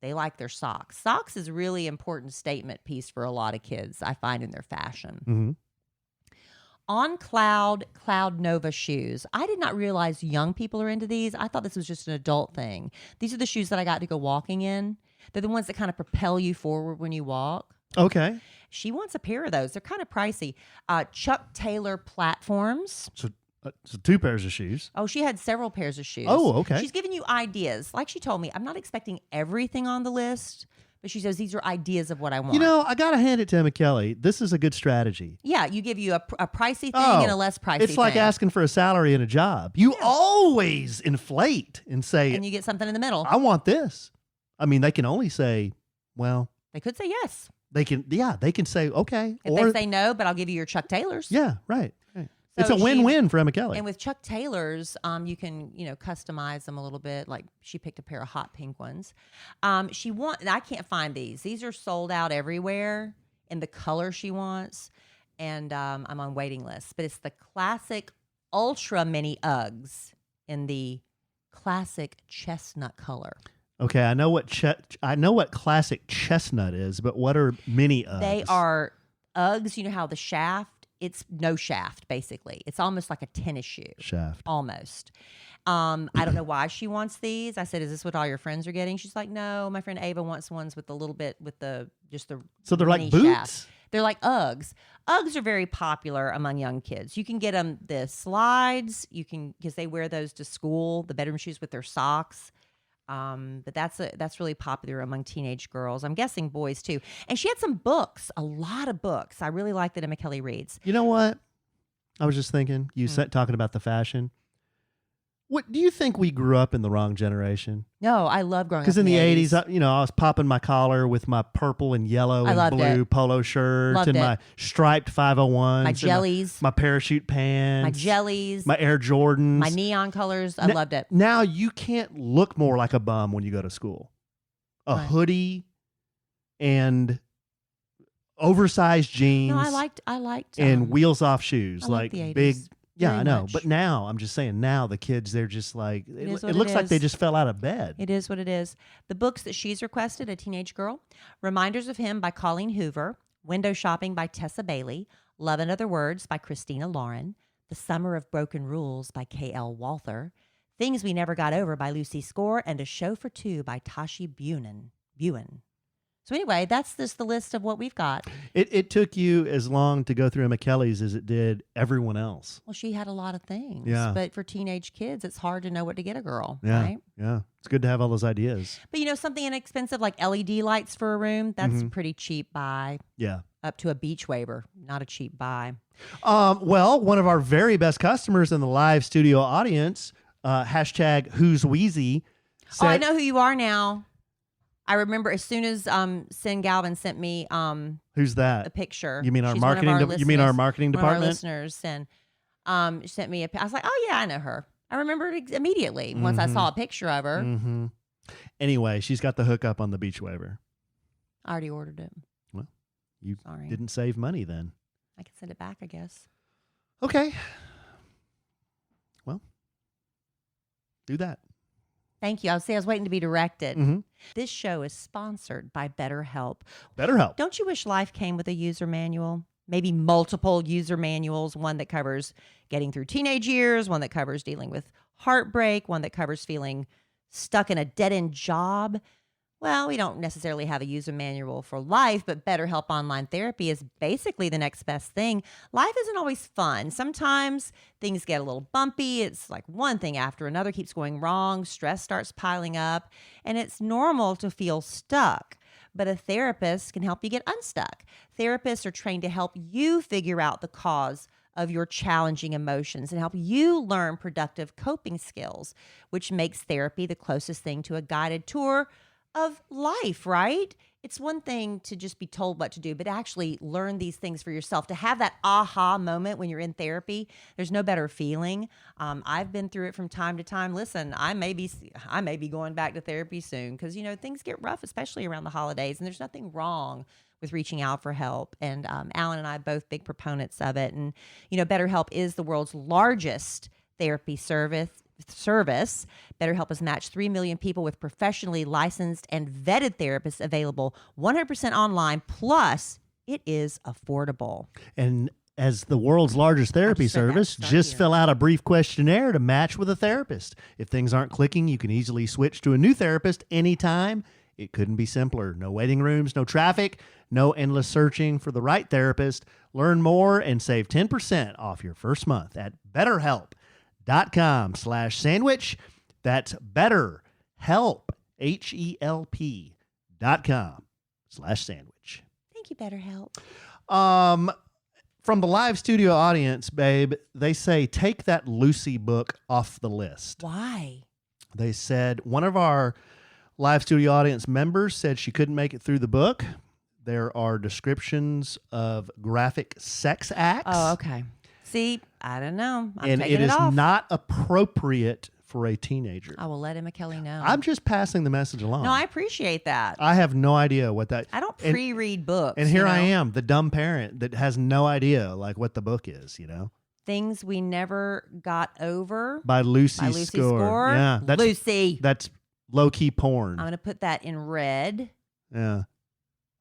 they like their socks. Socks is a really important statement piece for a lot of kids, I find, in their fashion. Mm-hmm. On Cloud Nova shoes. I did not realize young people are into these. I thought this was just an adult thing. These are the shoes that I got to go walking in. They're the ones that kind of propel you forward when you walk. Okay. She wants a pair of those. They're kind of pricey. Chuck Taylor platforms. So 2 pairs of shoes. Oh, she had several pairs of shoes. Oh, okay. She's giving you ideas. Like she told me, I'm not expecting everything on the list, but she says these are ideas of what I want. I got to hand it to Emma Kelly. This is a good strategy. Yeah, you give you a pricey thing and a less pricey thing. It's like asking for a salary and a job. You always inflate and say, and you get something in the middle. I want this. I mean, they can only say, well, They could say yes. they can say, okay. If they say no, but I'll give you your Chuck Taylors. Yeah, right. It's So a win-win for Emma Kelly. And with Chuck Taylors, you can, customize them a little bit. Like she picked a pair of hot pink ones. I can't find these. These are sold out everywhere in the color she wants. And I'm on waiting lists. But it's the classic ultra mini Uggs in the classic chestnut color. Okay, I know what classic chestnut is, but what are mini Uggs? They are Uggs. You know how the shaft, it's no shaft, basically. It's almost like a tennis shoe. shaft. Almost. I don't know why she wants these. I said, "Is this what all your friends are getting?" She's like, "No, my friend Ava wants ones with a little bit with the So they're like mini boots? shaft." They're like Uggs. Uggs are very popular among young kids. You can get them the slides. You can because they wear those to school, the bedroom shoes with their socks. But that's really popular among teenage girls. I'm guessing boys too. And she had some books, a lot of books. I really like that Emma Kelly reads. You know what? I was just thinking, you said talking about the fashion. What do you think we grew up in the wrong generation? No, I love growing up. Because in the 80s, I was popping my collar with my purple and yellow and blue polo shirts Loved and it. my striped 501s. My jellies. My parachute pants. My jellies. My Air Jordans. My neon colors. I loved it. Now you can't look more like a bum when you go to school. A hoodie and oversized jeans. No, I liked and wheels off shoes. I like the 80s. big. Yeah, Very I know. much. But now, I'm just saying, now the kids, they're just like, it is what looks it like they is. just fell out of bed. It is what it is. The books that she's requested, A Teenage Girl, Reminders of Him by Colleen Hoover, Window Shopping by Tessa Bailey, Love and Other Words by Christina Lauren, The Summer of Broken Rules by K.L. Walther, Things We Never Got Over by Lucy Score, and A Show for Two by Tashi Bunin. So anyway, that's just the list of what we've got. It took you as long to go through Emma Kelly's as it did everyone else. Well, she had a lot of things. Yeah. But for teenage kids, it's hard to know what to get a girl, Yeah, right? yeah. It's good to have all those ideas. But something inexpensive like LED lights for a room, that's a pretty cheap buy. Yeah. Up to a beach waiver, not a cheap buy. Well, one of our very best customers in the live studio audience, hashtag Who's Wheezy, said, I know who you are now. I remember as soon as Sin Galvin sent me who's that? a picture. You mean our She's one of marketing? You mean our marketing one of our department? listeners and sent me I was like, oh yeah, I know her. I remembered immediately once I saw a picture of her. Mm-hmm. Anyway, she's got the hookup on the beach waiver. I already ordered it. Well, you Sorry. didn't save money then. I can send it back, I guess. Okay. Well, do that. Thank you. I was waiting to be directed. Mm-hmm. This show is sponsored by BetterHelp. BetterHelp. Don't you wish life came with a user manual? Maybe multiple user manuals, one that covers getting through teenage years, one that covers dealing with heartbreak, one that covers feeling stuck in a dead-end job. Well, we don't necessarily have a user manual for life, but BetterHelp Online Therapy is basically the next best thing. Life isn't always fun. Sometimes things get a little bumpy. It's like one thing after another keeps going wrong. Stress starts piling up, and it's normal to feel stuck. But a therapist can help you get unstuck. Therapists are trained to help you figure out the cause of your challenging emotions and help you learn productive coping skills, which makes therapy the closest thing to a guided tour of life, right? It's one thing to just be told what to do, but actually learn these things for yourself. To have that aha moment when you're in therapy, there's no better feeling. I've been through it from time to time. Listen, I may be going back to therapy soon because things get rough, especially around the holidays, and there's nothing wrong with reaching out for help. And Alan and I both big proponents of it. And BetterHelp is the world's largest therapy service. BetterHelp has matched 3 million people with professionally licensed and vetted therapists available 100% online. Plus, it is affordable. And as the world's largest therapy service, just fill out a brief questionnaire to match with a therapist. If things aren't clicking, you can easily switch to a new therapist anytime. It couldn't be simpler. No waiting rooms, no traffic, no endless searching for the right therapist. Learn more and save 10% off your first month at BetterHelp.com/sandwich. That's BetterHelp, HELP.com/sandwich. Thank you, BetterHelp. From the live studio audience, babe, they say take that Lucy book off the list. Why? They said one of our live studio audience members said she couldn't make it through the book. There are descriptions of graphic sex acts. Oh, okay. See, I don't know. And it is not appropriate for a teenager. I will let Emma Kelly know. I'm just passing the message along. No, I appreciate that. I have no idea what that. I don't pre-read books. And here I am, the dumb parent that has no idea what the book is. Things We Never Got Over by Lucy Score. Yeah, Lucy. That's low key porn. I'm going to put that in red. Yeah.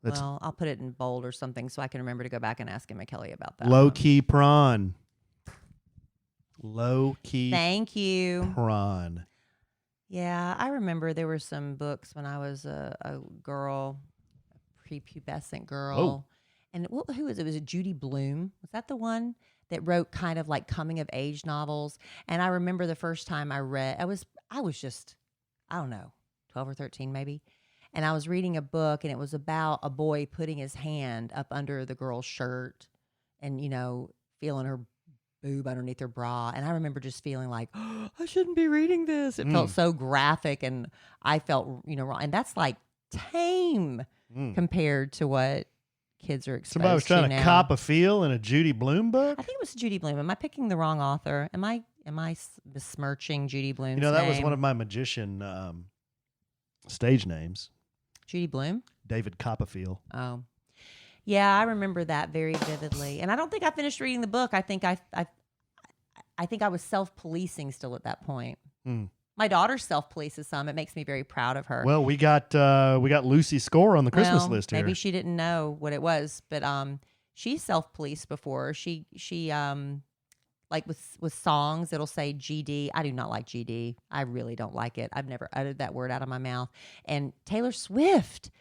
Well, I'll put it in bold or something so I can remember to go back and ask Emma Kelly about that. Low key prawn. Low key Thank you. prawn. Yeah, I remember there were some books when I was a girl, a prepubescent girl. Whoa. And who was it? Was it Judy Blume? Was that the one that wrote kind of like coming of age novels? And I remember the first time I read, I was just, I don't know, 12 or 13 maybe. And I was reading a book, and it was about a boy putting his hand up under the girl's shirt and, feeling her boob underneath her bra. And I remember just feeling like, oh, I shouldn't be reading this. It felt so graphic, and I felt, wrong. And that's like tame compared to what kids are exposed to Somebody was trying to now. cop a feel in a Judy Blume book? I think it was Judy Blume. Am I picking the wrong author? Am I besmirching Judy Blume's that name? was one of my magician stage names. Judy Blume? David Copperfield. Oh. Yeah, I remember that very vividly. And I don't think I finished reading the book. I think I was self-policing still at that point. My daughter self-polices some. It makes me very proud of her. Well, we got Lucy's score on the Christmas list here. Maybe she didn't know what it was, but she self-policed before. She like with songs, it'll say GD. I do not like GD. I really don't like it. I've never uttered that word out of my mouth. And Taylor Swift,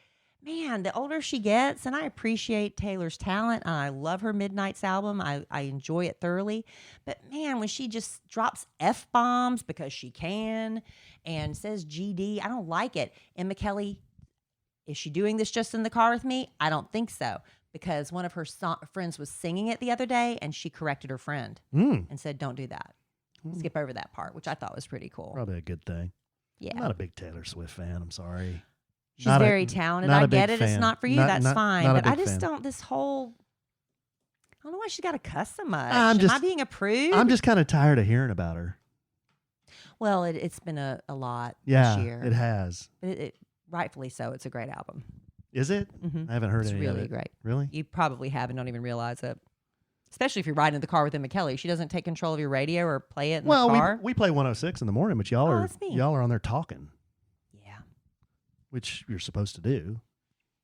man, the older she gets, and I appreciate Taylor's talent, and I love her Midnight's album. I enjoy it thoroughly. But man, when she just drops F-bombs because she can and says GD, I don't like it. Emma Kelly, is she doing this just in the car with me? I don't think so. Because one of her friends was singing it the other day, and she corrected her friend and said, don't do that. Skip over that part, which I thought was pretty cool. Probably a good thing. Yeah. I'm not a big Taylor Swift fan. I'm sorry. She's very talented. I get it. It's not for you. That's fine. But I just don't, I don't know why she's got to cuss so much. Am I being a prude? I'm just kind of tired of hearing about her. Well, it's been a lot Yeah, this year. it has. But rightfully so. It's a great album. Is it? I haven't heard it's any of it. It's really great. Really? You probably have and don't even realize it. Especially if you're riding in the car with Emma Kelly. She doesn't take control of your radio or play it in the car. We play 106 in the morning, but y'all are on there talking. Yeah. Which you're supposed to do.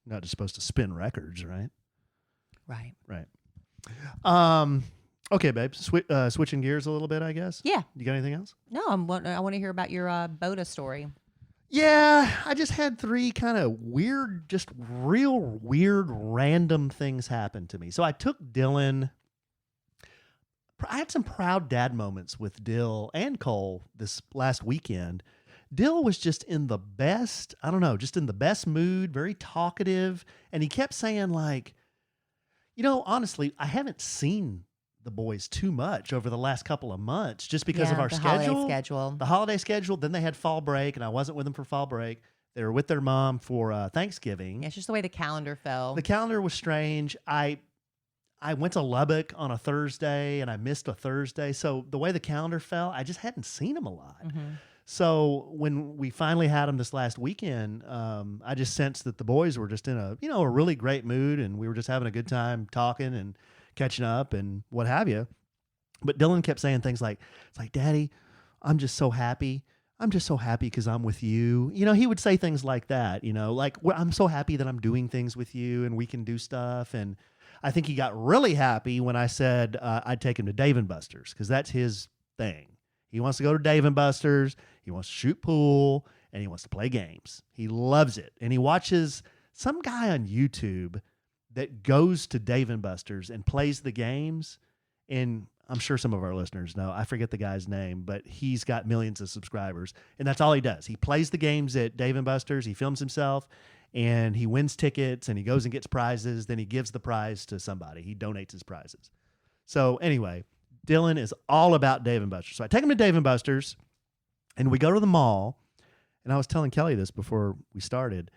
You're not just supposed to spin records, right? Right. Right. Okay, babe. Switching gears a little bit, I guess. Yeah. You got anything else? No, I want to hear about your Boda story. Yeah, I just had 3 kind of weird, just real weird, random things happen to me. So I took Dylan. I had some proud dad moments with Dill and Cole this last weekend. Dill was just in the best, just in the best mood, very talkative. And he kept saying like, honestly, I haven't seen the boys too much over the last couple of months just because of our schedule. The holiday schedule. Then they had fall break, and I wasn't with them for fall break. They were with their mom for Thanksgiving. Yeah, it's just the way the calendar fell. The calendar was strange. I went to Lubbock on a Thursday, and I missed a Thursday. So the way the calendar fell, I just hadn't seen them a lot. Mm-hmm. So when we finally had them this last weekend, I just sensed that the boys were just in a really great mood, and we were just having a good time talking and catching up and what have you. But Dylan kept saying things like, it's like, Daddy, I'm just so happy. I'm just so happy because I'm with you. He would say things like that, like, I'm so happy that I'm doing things with you and we can do stuff. And I think he got really happy when I said I'd take him to Dave & Buster's because that's his thing. He wants to go to Dave & Buster's. He wants to shoot pool and he wants to play games. He loves it. And he watches some guy on YouTube that goes to Dave & Buster's and plays the games. And I'm sure some of our listeners know, I forget the guy's name, but he's got millions of subscribers. And that's all he does. He plays the games at Dave & Buster's. He films himself and he wins tickets and he goes and gets prizes. Then he gives the prize to somebody. He donates his prizes. So anyway, Dylan is all about Dave & Buster's. So I take him to Dave & Buster's and we go to the mall. And I was telling Kelly this before we started.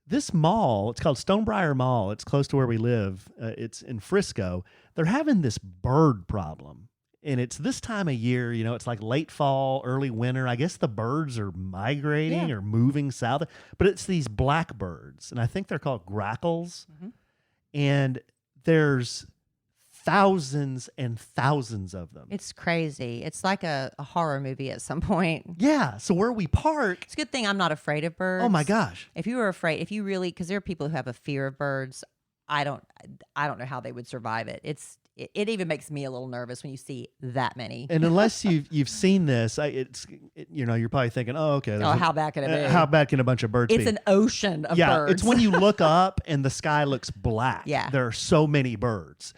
This mall, it's called Stonebriar Mall. It's close to where we live. It's in Frisco. They're having this bird problem. And it's this time of year, it's like late fall, early winter. I guess the birds are migrating or moving south. But it's these blackbirds. And I think they're called grackles. Mm-hmm. And there's thousands and thousands of them. It's crazy. It's like a horror movie at some point. Yeah. So where we park. It's a good thing I'm not afraid of birds. Oh my gosh. If you were afraid, because there are people who have a fear of birds, I don't know how they would survive it. it even makes me a little nervous when you see that many. And unless you've seen this, you're probably thinking, oh, okay. How bad can it be? How bad can a bunch of birds be? It's an ocean of birds. It's when you look up and the sky looks black. Yeah. There are so many birds.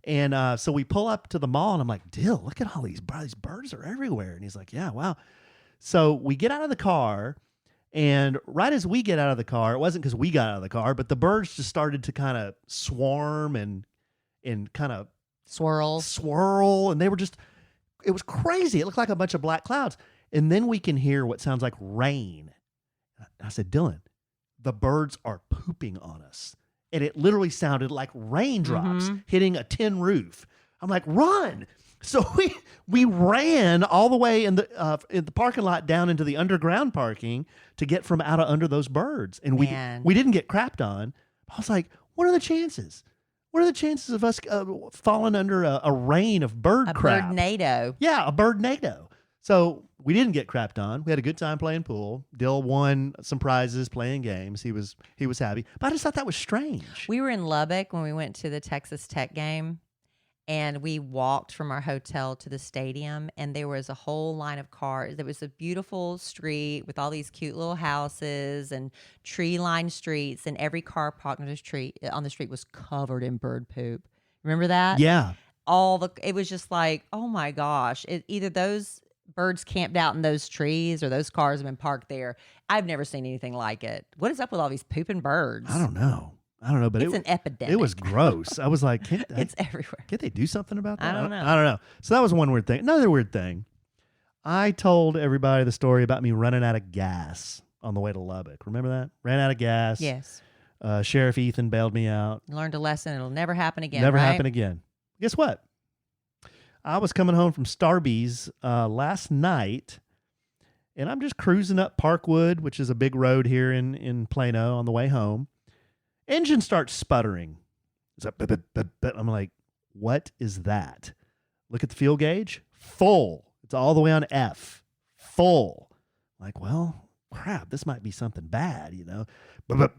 And so we pull up to the mall, and I'm like, Dill, look at all these birds. These birds are everywhere. And he's like, yeah, wow. So we get out of the car, and right as we get out of the car, it wasn't because we got out of the car, but the birds just started to kind of swarm and kind of swirl, and they were just, it was crazy. It looked like a bunch of black clouds. And then we can hear what sounds like rain. I said, Dylan, the birds are pooping on us. And it literally sounded like raindrops hitting a tin roof. I'm like, run. So we ran all the way in the parking lot down into the underground parking to get from out of under those birds. And we didn't get crapped on. I was like, what are the chances? What are the chances of us falling under a rain of bird crap? A birdnado. Yeah, a birdnado. So we didn't get crapped on. We had a good time playing pool. Dill won some prizes playing games. He was happy. But I just thought that was strange. We were in Lubbock when we went to the Texas Tech game, and we walked from our hotel to the stadium, and there was a whole line of cars. There was a beautiful street with all these cute little houses and tree-lined streets, and every car parked on the street was covered in bird poop. Remember that? Yeah. It was just like, oh my gosh. Either those birds camped out in those trees or those cars have been parked there. I've never seen anything like it. What is up with all these pooping birds? I don't know, but it's an epidemic. It was gross. I was like, it's everywhere. Can't they do something about that? I don't know. So that was one weird thing. Another weird thing, I told everybody the story about me running out of gas on the way to Lubbock. Remember that? Ran out of gas. Yes. Sheriff Ethan bailed me out. Learned a lesson. It'll never happen again. Never right? happen again. Guess what? I was coming home from Starbucks last night, and I'm just cruising up Parkwood, which is a big road here in Plano, on the way home. Engine starts sputtering. It's like, I'm like, what is that? Look at the fuel gauge. Full. It's all the way on F. Full. I'm like, well, crap, this might be something bad, But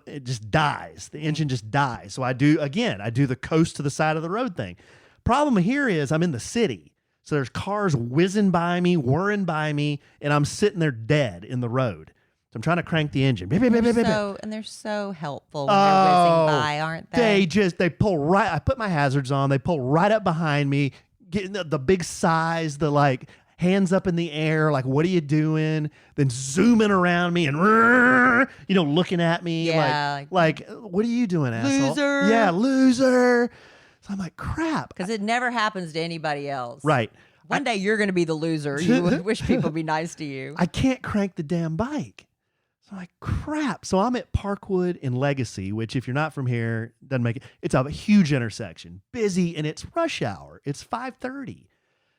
it just dies. The engine just dies. So I do the coast to the side of the road thing. Problem here is I'm in the city. So there's cars whizzing by me, whirring by me, and I'm sitting there dead in the road. So I'm trying to crank the engine. And they're so helpful when they're whizzing by, aren't they? They pull right. I put my hazards on. They pull right up behind me, getting the big size, the like hands up in the air, like, what are you doing? Then zooming around me and, looking at me. Yeah. Like, what are you doing, asshole? Loser. Yeah, loser. So I'm like, crap. Because it never happens to anybody else. Right. One day you're going to be the loser. You would wish people would be nice to you. I can't crank the damn bike. So I'm like, crap. So I'm at Parkwood in Legacy, which if you're not from here, doesn't make it. It's a huge intersection, busy, and it's rush hour. It's 5:30.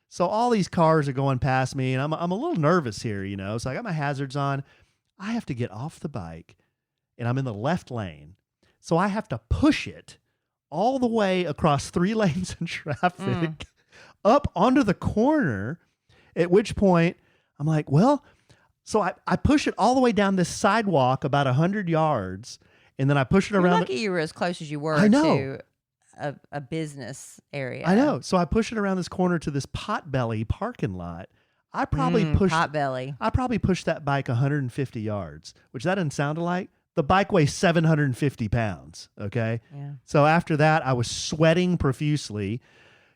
So all these cars are going past me, and I'm a little nervous here, So I got my hazards on. I have to get off the bike, and I'm in the left lane. So I have to push it all the way across 3 lanes of traffic up onto the corner, at which point I'm like, well, so I push it all the way down this sidewalk about 100 yards, and then I push it You're around. Lucky you were as close as you were I know. to a business area. I know. So I push it around this corner to this Potbelly parking lot. I probably pushed Potbelly. I probably pushed that bike 150 yards, which that doesn't sound like. The bike weighs 750 pounds. Okay. Yeah. So after that, I was sweating profusely.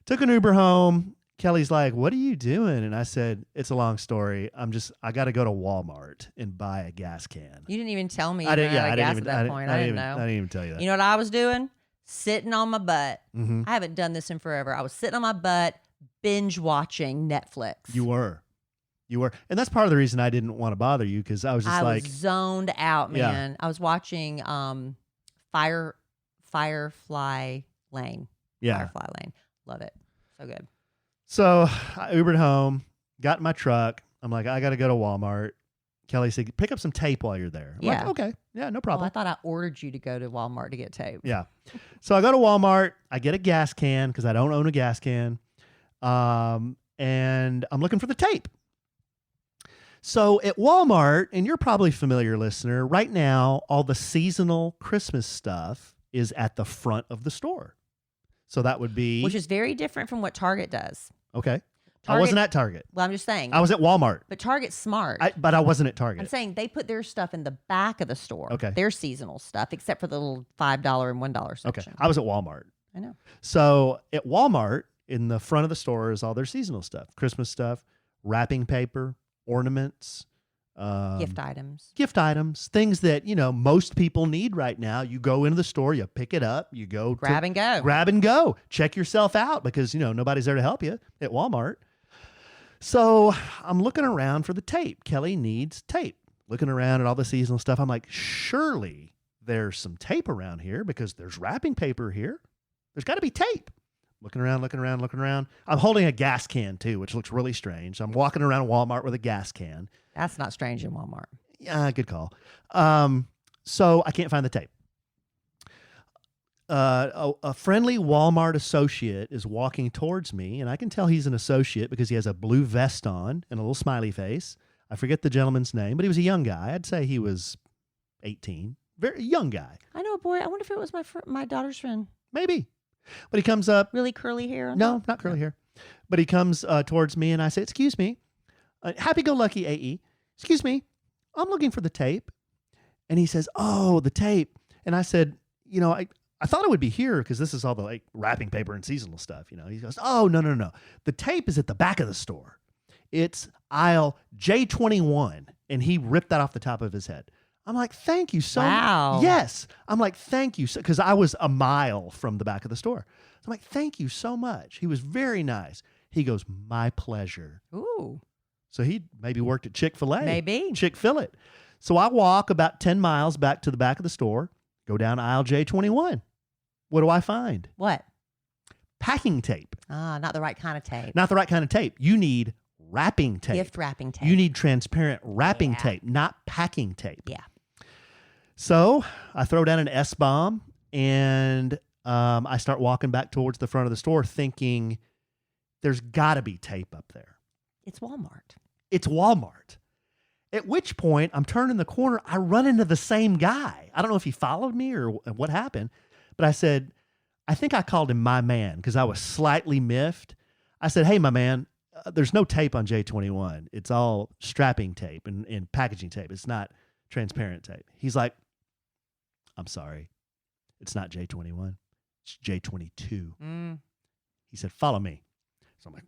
Took an Uber home. Kelly's like, "What are you doing?" And I said, "It's a long story. I got to go to Walmart and buy a gas can." You didn't even tell me I didn't. you ran out of gas even, at that point. I didn't know. I didn't even tell you that. You know what I was doing? Sitting on my butt. Mm-hmm. I haven't done this in forever. I was sitting on my butt, binge watching Netflix. You were, and that's part of the reason I didn't want to bother you, because I was just was zoned out, man. Yeah. I was watching Firefly Lane. Yeah, Firefly Lane. Love it. So good. So I Ubered home, got in my truck. I'm like, I got to go to Walmart. Kelly said, pick up some tape while you're there. I'm like, okay. Yeah, no problem. Well, I thought I ordered you to go to Walmart to get tape. Yeah. So I go to Walmart. I get a gas can because I don't own a gas can. And I'm looking for the tape. So at Walmart, and you're probably familiar, listener, right now, all the seasonal Christmas stuff is at the front of the store. So that would be which is very different from what Target does. okay. I Target- wasn't at Target. Well, I'm just saying. I was at Walmart, But Target's smart. but I wasn't at I'm Target. saying they put their stuff in the back of the store. Okay. Their seasonal stuff, except for the little $5 and $1 Okay, section. I was at Walmart. I know. So at Walmart, in the front of the store is all their seasonal stuff, Christmas stuff, wrapping paper, ornaments, Gift items. things that, most people need right now. You go into the store, you pick it up, you go Grab and go. Grab and go. Check yourself out because, nobody's there to help you at Walmart. So I'm looking around for the tape. Kelly needs tape. Looking around at all the seasonal stuff. I'm like, surely there's some tape around here because there's wrapping paper here. There's got to be tape. Looking around. I'm holding a gas can too, which looks really strange. I'm walking around Walmart with a gas can. That's not strange in Walmart. Yeah, good call. So I can't find the tape. A friendly Walmart associate is walking towards me, and I can tell he's an associate because he has a blue vest on and a little smiley face. I forget the gentleman's name, but he was a young guy. I'd say he was 18. Very young guy. I know a boy. I wonder if it was my daughter's friend. Maybe. But he comes up. Really curly hair? No, not curly hair. But he comes towards me, and I say, excuse me. Happy-go-lucky AE. Excuse me. I'm looking for the tape. And he says, oh, the tape. And I said, I thought it would be here because this is all the wrapping paper and seasonal stuff. He goes, oh, no. The tape is at the back of the store. It's aisle J21. And he ripped that off the top of his head. I'm like, thank you so Wow. much. Yes. I'm like, thank you. Because I was a mile from the back of the store. So I'm like, thank you so much. He was very nice. He goes, my pleasure. Ooh. So he maybe worked at Chick-fil-A. Maybe. Chick-fil-A. So I walk about 10 miles back to the back of the store, go down aisle J21. What do I find? What? Packing tape. Ah, not the right kind of tape. Not the right kind of tape. You need wrapping tape. Gift wrapping tape. You need transparent wrapping tape, not packing tape. Yeah. So I throw down an S-bomb and I start walking back towards the front of the store thinking there's got to be tape up there. It's Walmart. It's Walmart. At which point I'm turning the corner. I run into the same guy. I don't know if he followed me or what happened, but I said, I think I called him my man because I was slightly miffed. I said, hey, my man, there's no tape on J21. It's all strapping tape and packaging tape. It's not transparent tape. He's like, I'm sorry. It's not J21. It's J22. He said, follow me. So I'm like,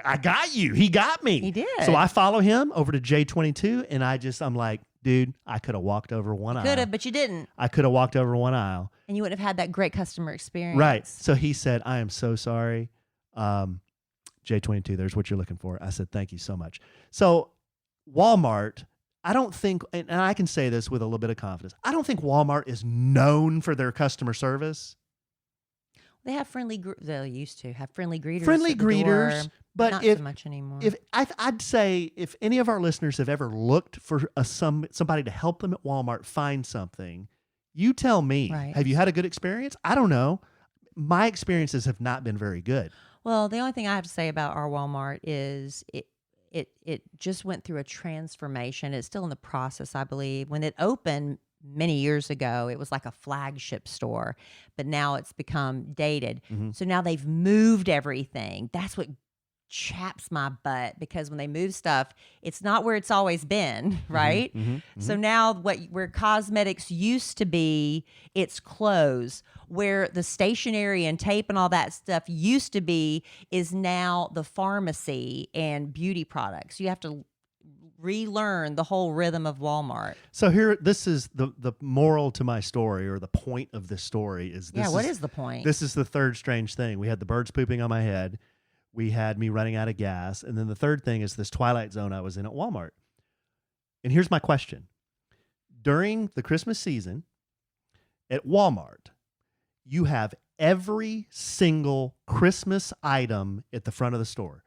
I got you. He got me. He did. So I follow him over to J22 and I'm like, dude, I could have walked over one aisle. Could have, but you didn't. I could have walked over one aisle. And you wouldn't have had that great customer experience. Right. So he said, I am so sorry. J22, there's what you're looking for. I said, thank you so much. So Walmart, I don't think, and I can say this with a little bit of confidence, I don't think Walmart is known for their customer service. They have they used to have friendly greeters. Friendly at the greeters, door, but not if so much anymore. I'd say if any of our listeners have ever looked for somebody to help them at Walmart find something, you tell me. Right. Have you had a good experience? I don't know. My experiences have not been very good. Well, the only thing I have to say about our Walmart is it just went through a transformation. It's still in the process, I believe. When it opened many years ago, it was like a flagship store, but now it's become dated. Mm-hmm. So now they've moved everything. That's what chaps my butt, because when they move stuff, it's not where it's always been, right? Mm-hmm, mm-hmm. So now where cosmetics used to be, it's clothes. Where the stationery and tape and all that stuff used to be is now the pharmacy and beauty products. You have to relearn the whole rhythm of Walmart. So here, this is the moral to my story, or the point of this story is this. Yeah, what is the point? This is the third strange thing. We had the birds pooping on my head. We had me running out of gas. And then the third thing is this twilight zone I was in at Walmart. And here's my question. During the Christmas season at Walmart, you have every single Christmas item at the front of the store.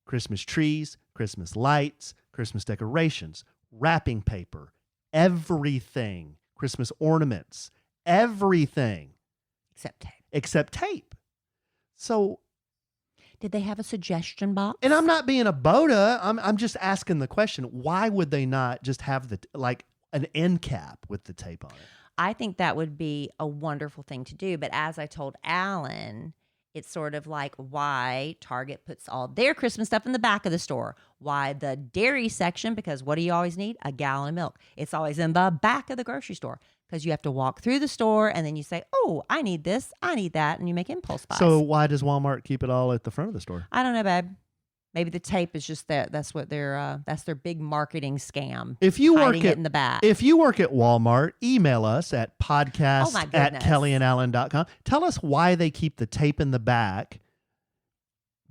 Christmas trees, Christmas lights, Christmas decorations, wrapping paper, everything, Christmas ornaments, everything. Except tape. So, did they have a suggestion box? and I'm not being a boda. I'm just asking the question. Why would they not just have an end cap with the tape on it? I think that would be a wonderful thing to do. But as I told Alan, it's sort of like why Target puts all their Christmas stuff in the back of the store. Why the dairy section, because what do you always need? A gallon of milk. It's always in the back of the grocery store because you have to walk through the store and then you say, oh, I need this, I need that, and you make impulse buys. So why does Walmart keep it all at the front of the store? I don't know, babe. Maybe the tape is just that. That's what that's their big marketing scam. If you hiding work it at in the back. If you work at Walmart, email us at Oh, my goodness. podcast@kellyanallen.com. Tell us why they keep the tape in the back,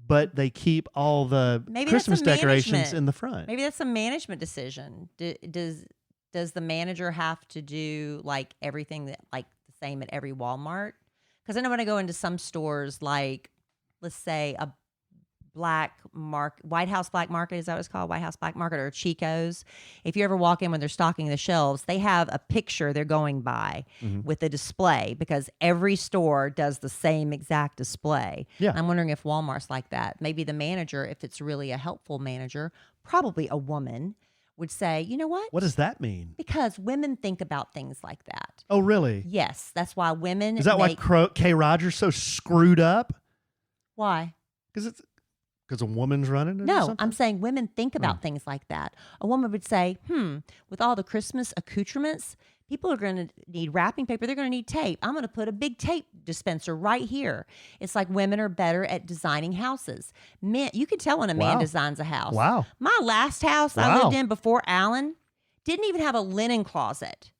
but they keep all the Maybe Christmas that's a decorations management. in the front. Maybe that's a management decision. Does the manager have to do like everything that like the same at every Walmart? Because I know when I go into some stores, like let's say a White House Black Market, is that what it's called? White House Black Market or Chico's. If you ever walk in when they're stocking the shelves, they have a picture they're going by with a display because every store does the same exact display. Yeah. I'm wondering if Walmart's like that. Maybe the manager, if it's really a helpful manager, probably a woman, would say, you know what? What does that mean? Because women think about things like that. Oh, really? Yes, that's why women Is that why K. Roger's so screwed up? Why? Because a woman's running it or No, something? I'm saying women think about things like that. A woman would say, with all the Christmas accoutrements, people are going to need wrapping paper. They're going to need tape. I'm going to put a big tape dispenser right here. It's like women are better at designing houses. Men, you can tell when a man Wow. designs a house. Wow. My last house I Wow. lived in before Alan didn't even have a linen closet.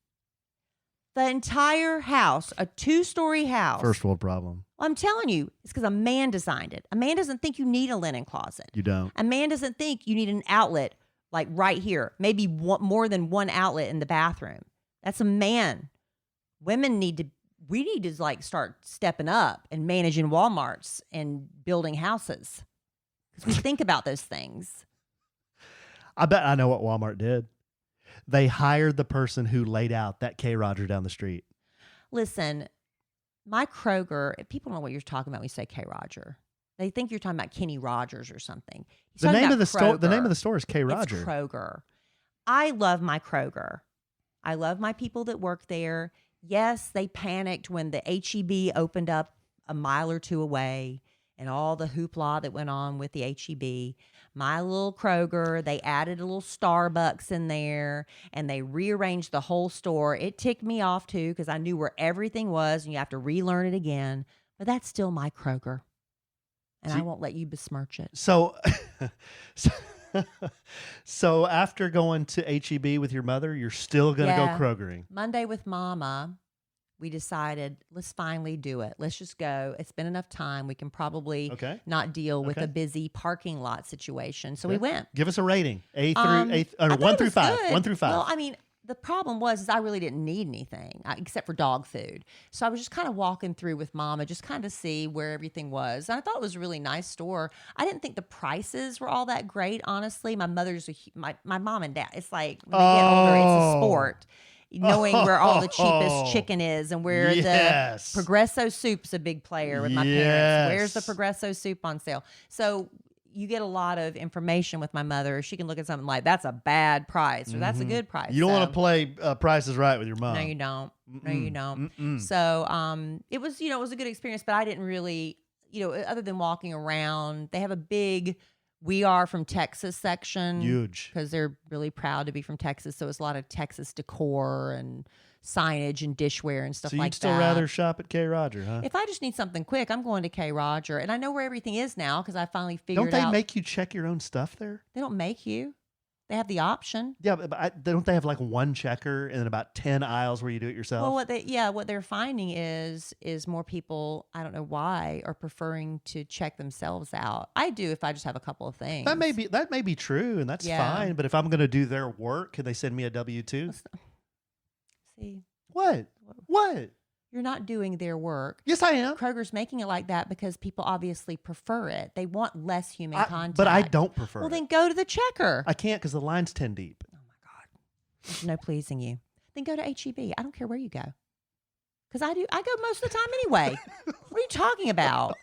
The entire house, a 2-story house. First world problem. I'm telling you, it's because a man designed it. A man doesn't think you need a linen closet. You don't. A man doesn't think you need an outlet like right here, maybe more than one outlet in the bathroom. That's a man. We need to like start stepping up and managing Walmarts and building houses because we think about those things. I bet I know what Walmart did. They hired the person who laid out that K. Roger down the street. Listen, my Kroger, people don't know what you're talking about when you say K. Roger. They think you're talking about Kenny Rogers or something. He's The talking name about of the store. The Kroger. name of the store is K. Roger. It's Kroger. I love my Kroger. I love my people that work there. Yes, they panicked when the H-E-B opened up a mile or two away and all the hoopla that went on with the H-E-B. My little Kroger, they added a little Starbucks in there and they rearranged the whole store. It ticked me off too because I knew where everything was and you have to relearn it again. But that's still my Kroger. And I won't let you besmirch it. So, so after going to H-E-B with your mother, you're still going to Yeah. go Krogering. Monday with Mama, we decided, let's finally do it. Let's just go. It's been enough time. We can probably Okay. not deal with Okay. a busy parking lot situation. So we Okay. went. Give us a rating. I thought 1 it through was 5. good. 1 through 5. Well, I mean, the problem was I really didn't need anything except for dog food. So I was just kind of walking through with Mama, just kind of see where everything was. And I thought it was a really nice store. I didn't think the prices were all that great, honestly. My mother's, my mom and dad, it's like when they get older, it's a sport. Knowing where all the cheapest chicken is and where Yes. the Progresso soup's a big player with my Yes. parents. Where's the Progresso soup on sale? So you get a lot of information with my mother. She can look at something like, that's a bad price or that's a good price. You don't So- want to play Price is Right with your mom. No, you don't. No, you don't. So it was, it was a good experience, but I didn't really, other than walking around, they have a big We Are from Texas section. Huge. Because they're really proud to be from Texas. So it's a lot of Texas decor and signage and dishware and stuff So like you'd still that. rather shop at K. Roger, huh? If I just need something quick, I'm going to K. Roger. And I know where everything is now because I finally figured Don't they out. make you check your own stuff there? They don't make you. They have the option. Yeah, but don't they have like one checker and then about 10 aisles where you do it yourself? Well, what they're finding is more people, I don't know why, are preferring to check themselves out. I do if I just have a couple of things. that may be true, and that's Yeah. fine. But if I'm going to do their work, can they send me a W-2? See, What? you're not doing their work. Yes, I am. Kroger's making it like that because people obviously prefer it. They want less human contact. But I don't prefer Well, it. then go to the checker. I can't because the line's 10 deep. Oh my God. There's no pleasing you. Then go to H-E-B. I don't care where you go. Because I do. I go most of the time anyway. What are you talking about?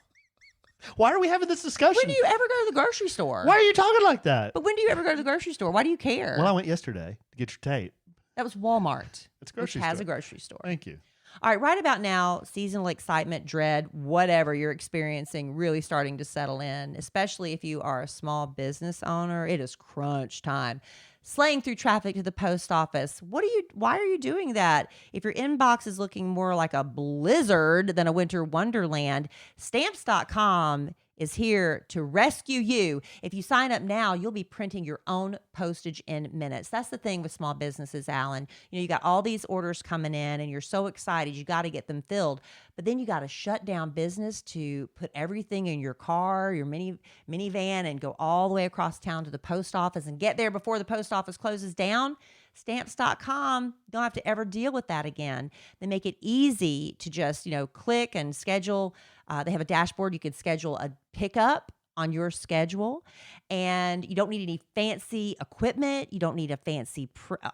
Why are we having this discussion? When do you ever go to the grocery store? Why are you talking like that? But when do you ever go to the grocery store? Why do you care? Well, I went yesterday to get your tape. That was Walmart. It's a grocery which has store. a grocery store. Thank you. All right, right about now, seasonal excitement, dread, whatever you're experiencing, really starting to settle in, especially if you are a small business owner. It is crunch time. Slaying through traffic to the post office. Why are you doing that? If your inbox is looking more like a blizzard than a winter wonderland, stamps.com is here to rescue you. If you sign up now, you'll be printing your own postage in minutes. That's the thing with small businesses, Alan. You got all these orders coming in and you're so excited. You got to get them filled. But then you got to shut down business to put everything in your car, your minivan, and go all the way across town to the post office and get there before the post office closes down. Stamps.com, don't have to ever deal with that again. They make it easy to just, click and schedule. They have a dashboard. You could schedule a pickup on your schedule, and you don't need any fancy equipment. You don't need a fancy,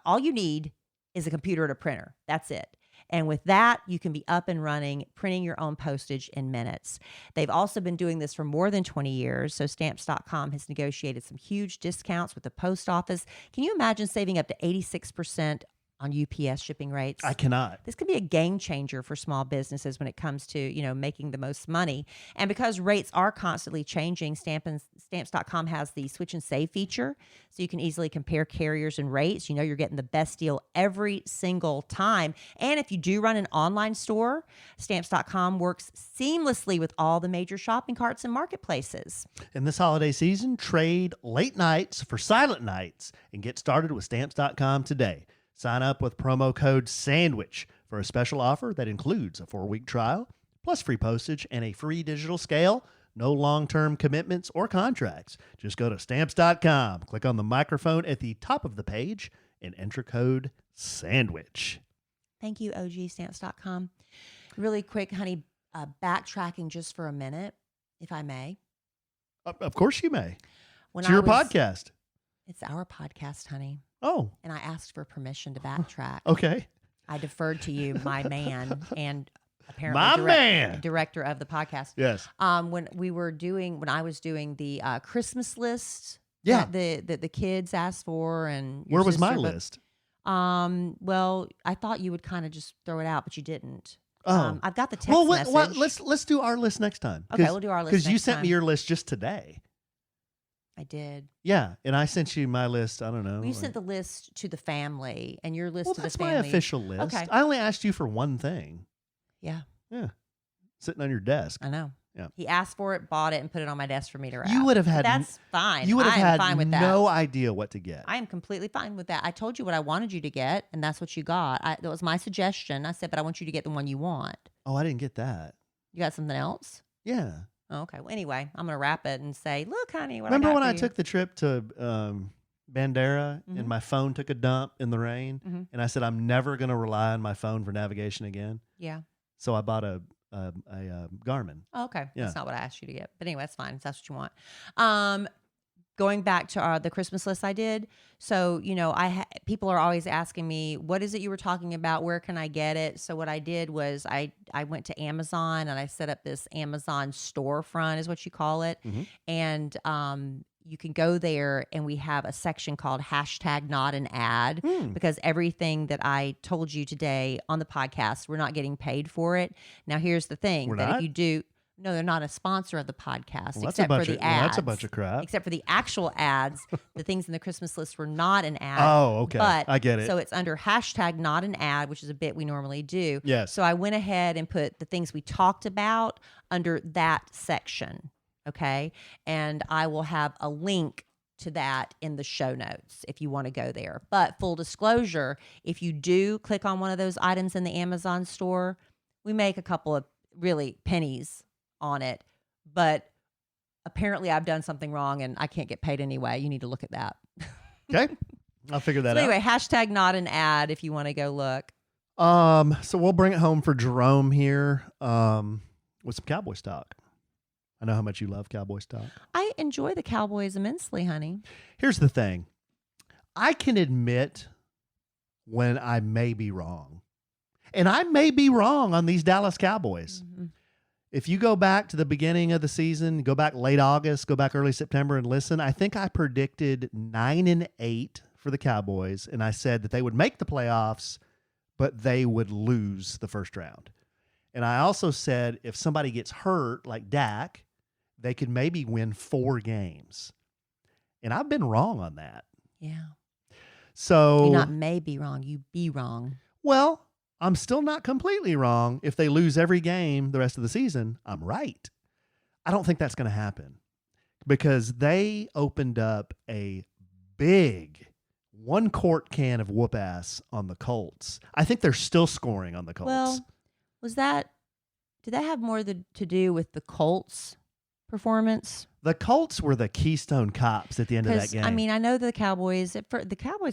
all you need is a computer and a printer. That's it. And with that, you can be up and running, printing your own postage in minutes. They've also been doing this for more than 20 years. So Stamps.com has negotiated some huge discounts with the post office. Can you imagine saving up to 86% on UPS shipping rates? I cannot. This could be a game changer for small businesses when it comes to, making the most money. And because rates are constantly changing, Stamps.com has the switch and save feature. So you can easily compare carriers and rates. You're getting the best deal every single time. And if you do run an online store, Stamps.com works seamlessly with all the major shopping carts and marketplaces. In this holiday season, trade late nights for silent nights and get started with Stamps.com today. Sign up with promo code SANDWICH for a special offer that includes a 4-week trial, plus free postage and a free digital scale. No long-term commitments or contracts. Just go to Stamps.com, click on the microphone at the top of the page, and enter code SANDWICH. Thank you, OG Stamps.com. Really quick, honey, backtracking just for a minute, if I may. Of course you may. When It's your podcast. It's our podcast, honey. Oh, And I asked for permission to backtrack. okay. I deferred to you, my man, and apparently My man. director of the podcast. Yes. When I was doing the Christmas list, Yeah. that the kids asked for, and your Where was my sister, but- list? Well, I thought you would kind of just throw it out, but you didn't. Oh. I've got the text Well, message. let's do our list next time. Okay, we'll do our list Because you next sent me time. your list just today. I did. Yeah, and I sent you my list. I don't know. Well, you sent the list to the family, and your list Well, to that's the my family. official list. Okay. I only asked you for one thing. Yeah, Sitting on your desk. I know. Yeah. He asked for it, bought it, and put it on my desk for me to wrap. You would have But had. that's fine. You would have I am had fine with that. no idea what to get. I am completely fine with that. I told you what I wanted you to get, and that's what you got. That was my suggestion. I said, but I want you to get the one you want. Oh, I didn't get that. You got something else? Yeah. Oh, okay. Well, anyway, I'm going to wrap it and say, look, honey, what Remember I got when for I you. took the trip to Bandera Mhm. and my phone took a dump in the rain, Mhm. and I said I'm never going to rely on my phone for navigation again. Yeah. So I bought a Garmin. Oh, okay. Yeah. That's not what I asked you to get. But anyway, that's fine. If that's what you want. Going back to the Christmas list I did. So, people are always asking me, what is it you were talking about? Where can I get it? So what I did was I went to Amazon and I set up this Amazon storefront is what you call it. Mhm. And you can go there and we have a section called #not_an_ad because everything that I told you today on the podcast, we're not getting paid for it. Now, here's the thing We're that not? if you do, no, they're not a sponsor of the podcast Well, except for the ads. That's a bunch of crap. Except for the actual ads, the things in the Christmas list were not an ad. Oh, okay. But I get it. So it's under #not_an_ad, which is a bit we normally do. Yes. So I went ahead and put the things we talked about under that section. Okay. And I will have a link to that in the show notes if you want to go there. But full disclosure, if you do click on one of those items in the Amazon store, we make a couple of really pennies on it. But apparently I've done something wrong and I can't get paid anyway. You need to look at that. Okay. I'll figure that So out. anyway, #not_an_ad if you want to go look. So we'll bring it home for Jerome here with some Cowboys talk. I know how much you love Cowboys talk. I enjoy the Cowboys immensely, honey. Here's the thing. I can admit when I may be wrong. And I may be wrong on these Dallas Cowboys. Mhm. If you go back to the beginning of the season, go back late August, go back early September and listen, I think I predicted 9-8 for the Cowboys, and I said that they would make the playoffs, but they would lose the first round. And I also said if somebody gets hurt, like Dak, they could maybe win 4 games. And I've been wrong on that. Yeah. So You not may be wrong. You be wrong. Well, I'm still not completely wrong. If they lose every game the rest of the season, I'm right. I don't think that's going to happen because they opened up a big 1-quart can of whoop ass on the Colts. I think they're still scoring on the Colts. Well, did that have more to do with the Colts performance? The Colts were the Keystone Cops at the end of that game. I mean, I know the Cowboys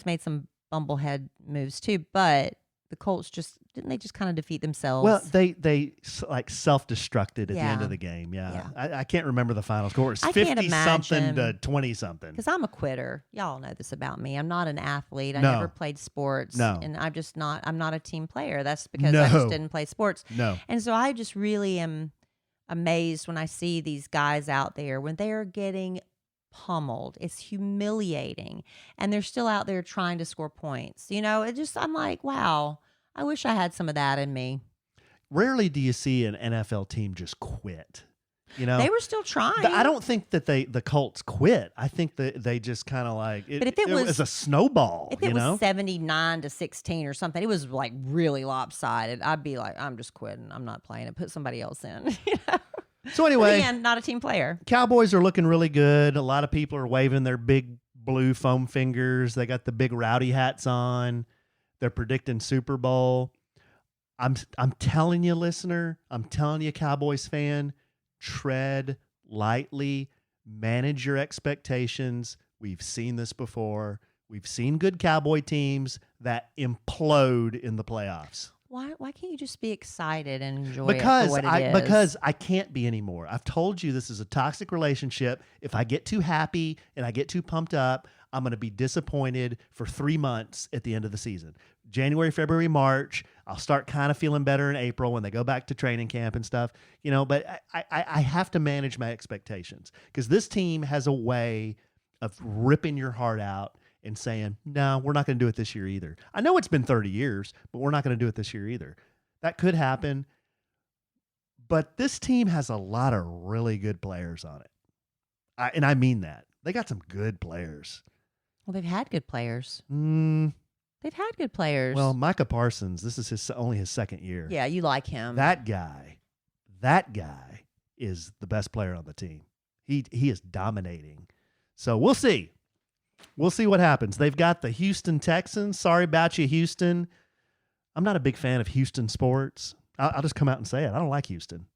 made some bumblehead moves too, but the Colts didn't they just kind of defeat themselves? Well, they like self-destructed at the end Yeah. of the game. Yeah. Yeah. I can't remember the final score. It's I can't 50-something to imagine. 20-something. Because I'm a quitter. Y'all know this about me. I'm not an athlete. I No. never played sports. No. And I'm not a team player. That's because I just didn't play sports. No. And so I just really am amazed when I see these guys out there when they're getting pummeled. It's humiliating. And they're still out there trying to score points. I'm like, wow, I wish I had some of that in me. Rarely do you see an NFL team just quit. They were still trying. I don't think that the Colts quit. I think that they just kind of like But if it was a snowball. If it was 79-16 or something, it was like really lopsided. I'd be like, I'm just quitting. I'm not playing it. Put somebody else in. So anyway, again, not a team player. Cowboys are looking really good. A lot of people are waving their big blue foam fingers. They got the big rowdy hats on. They're predicting Super Bowl. I'm telling you, listener. I'm telling you, Cowboys fan. Tread lightly. Manage your expectations. We've seen this before. We've seen good Cowboy teams that implode in the playoffs. Why can't you just be excited and enjoy Because it for what it is? Because I can't be anymore. I've told you this is a toxic relationship. If I get too happy and I get too pumped up, I'm going to be disappointed for 3 months at the end of the season. January, February, March. I'll start kind of feeling better in April when they go back to training camp and stuff. But I have to manage my expectations because this team has a way of ripping your heart out and saying, no, we're not going to do it this year either. I know it's been 30 years, but we're not going to do it this year either. That could happen. But this team has a lot of really good players on it. And I mean that. They got some good players. Well, they've had good players. They've had good players. Well, Micah Parsons, this is only his second year. Yeah, you like him. That guy is the best player on the team. He is dominating. So we'll see. We'll see what happens. They've got the Houston Texans. Sorry about you, Houston. I'm not a big fan of Houston sports. I'll just come out and say it. I don't like Houston.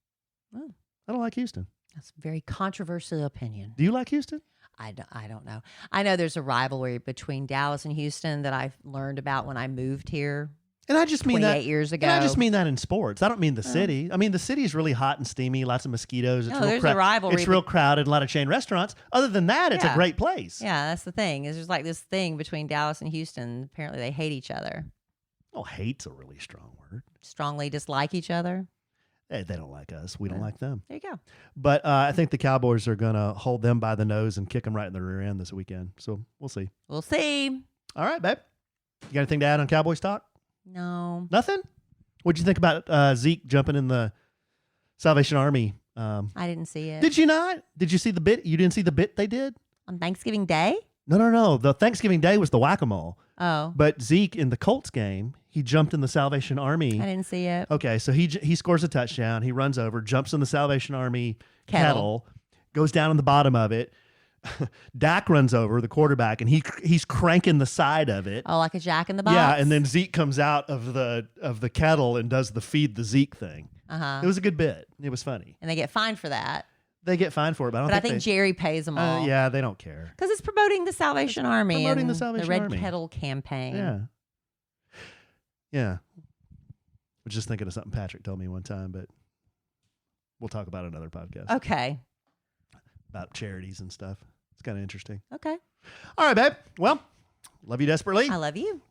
Oh. I don't like Houston. That's a very controversial opinion. Do you like Houston? I don't know. I know there's a rivalry between Dallas and Houston that I learned about when I moved here. And I just mean that 28 years ago. And I just mean that in sports. I don't mean the city. I mean, the city is really hot and steamy, lots of mosquitoes. It's there's a rivalry. It's real crowded, a lot of chain restaurants. Other than that, it's a great place. Yeah, that's the thing. Is there's like this thing between Dallas and Houston. Apparently, they hate each other. Oh, hate's a really strong word. Strongly dislike each other. They don't like us. We don't like them. There you go. But I think the Cowboys are going to hold them by the nose and kick them right in the rear end this weekend. So we'll see. We'll see. All right, babe. You got anything to add on Cowboys talk? No. Nothing? What'd you think about Zeke jumping in the Salvation Army? I didn't see it. Did you not? Did you see the bit? You didn't see the bit they did? On Thanksgiving Day? No. The Thanksgiving Day was the whack-a-mole. Oh. But Zeke in the Colts game, he jumped in the Salvation Army. I didn't see it. Okay, so he scores a touchdown. He runs over, jumps in the Salvation Army kettle, goes down in the bottom of it. Dak runs over, the quarterback, and he's cranking the side of it. Oh, like a Jack in the Box? Yeah, and then Zeke comes out of the kettle and does the feed the Zeke thing. Uh-huh. It was a good bit. It was funny. And they get fined for that. They get fined for it, but I think Jerry pays them all. Yeah, they don't care. Because it's promoting the Salvation Army. Promoting and the Salvation Red Army. Kettle campaign. Yeah. I was just thinking of something Patrick told me one time, but we'll talk about it in another podcast. Okay. About charities and stuff. It's kind of interesting. Okay. All right, babe. Well, love you desperately. I love you.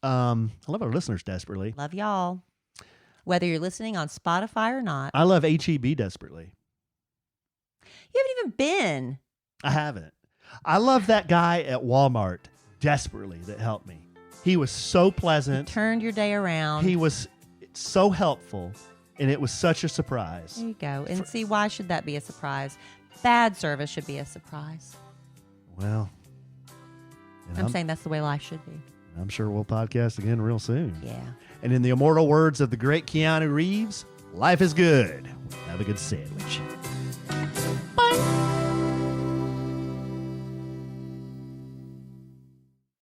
I love our listeners desperately. Love y'all. Whether you're listening on Spotify or not. I love HEB desperately. You haven't even been. I haven't. I love that guy at Walmart desperately that helped me. He was so pleasant. Turned your day around. He was so helpful, and it was such a surprise. There you go. And see, why should that be a surprise? Bad service should be a surprise. Well, I'm saying that's the way life should be. I'm sure we'll podcast again real soon. Yeah. And in the immortal words of the great Keanu Reeves, life is good. Have a good sandwich.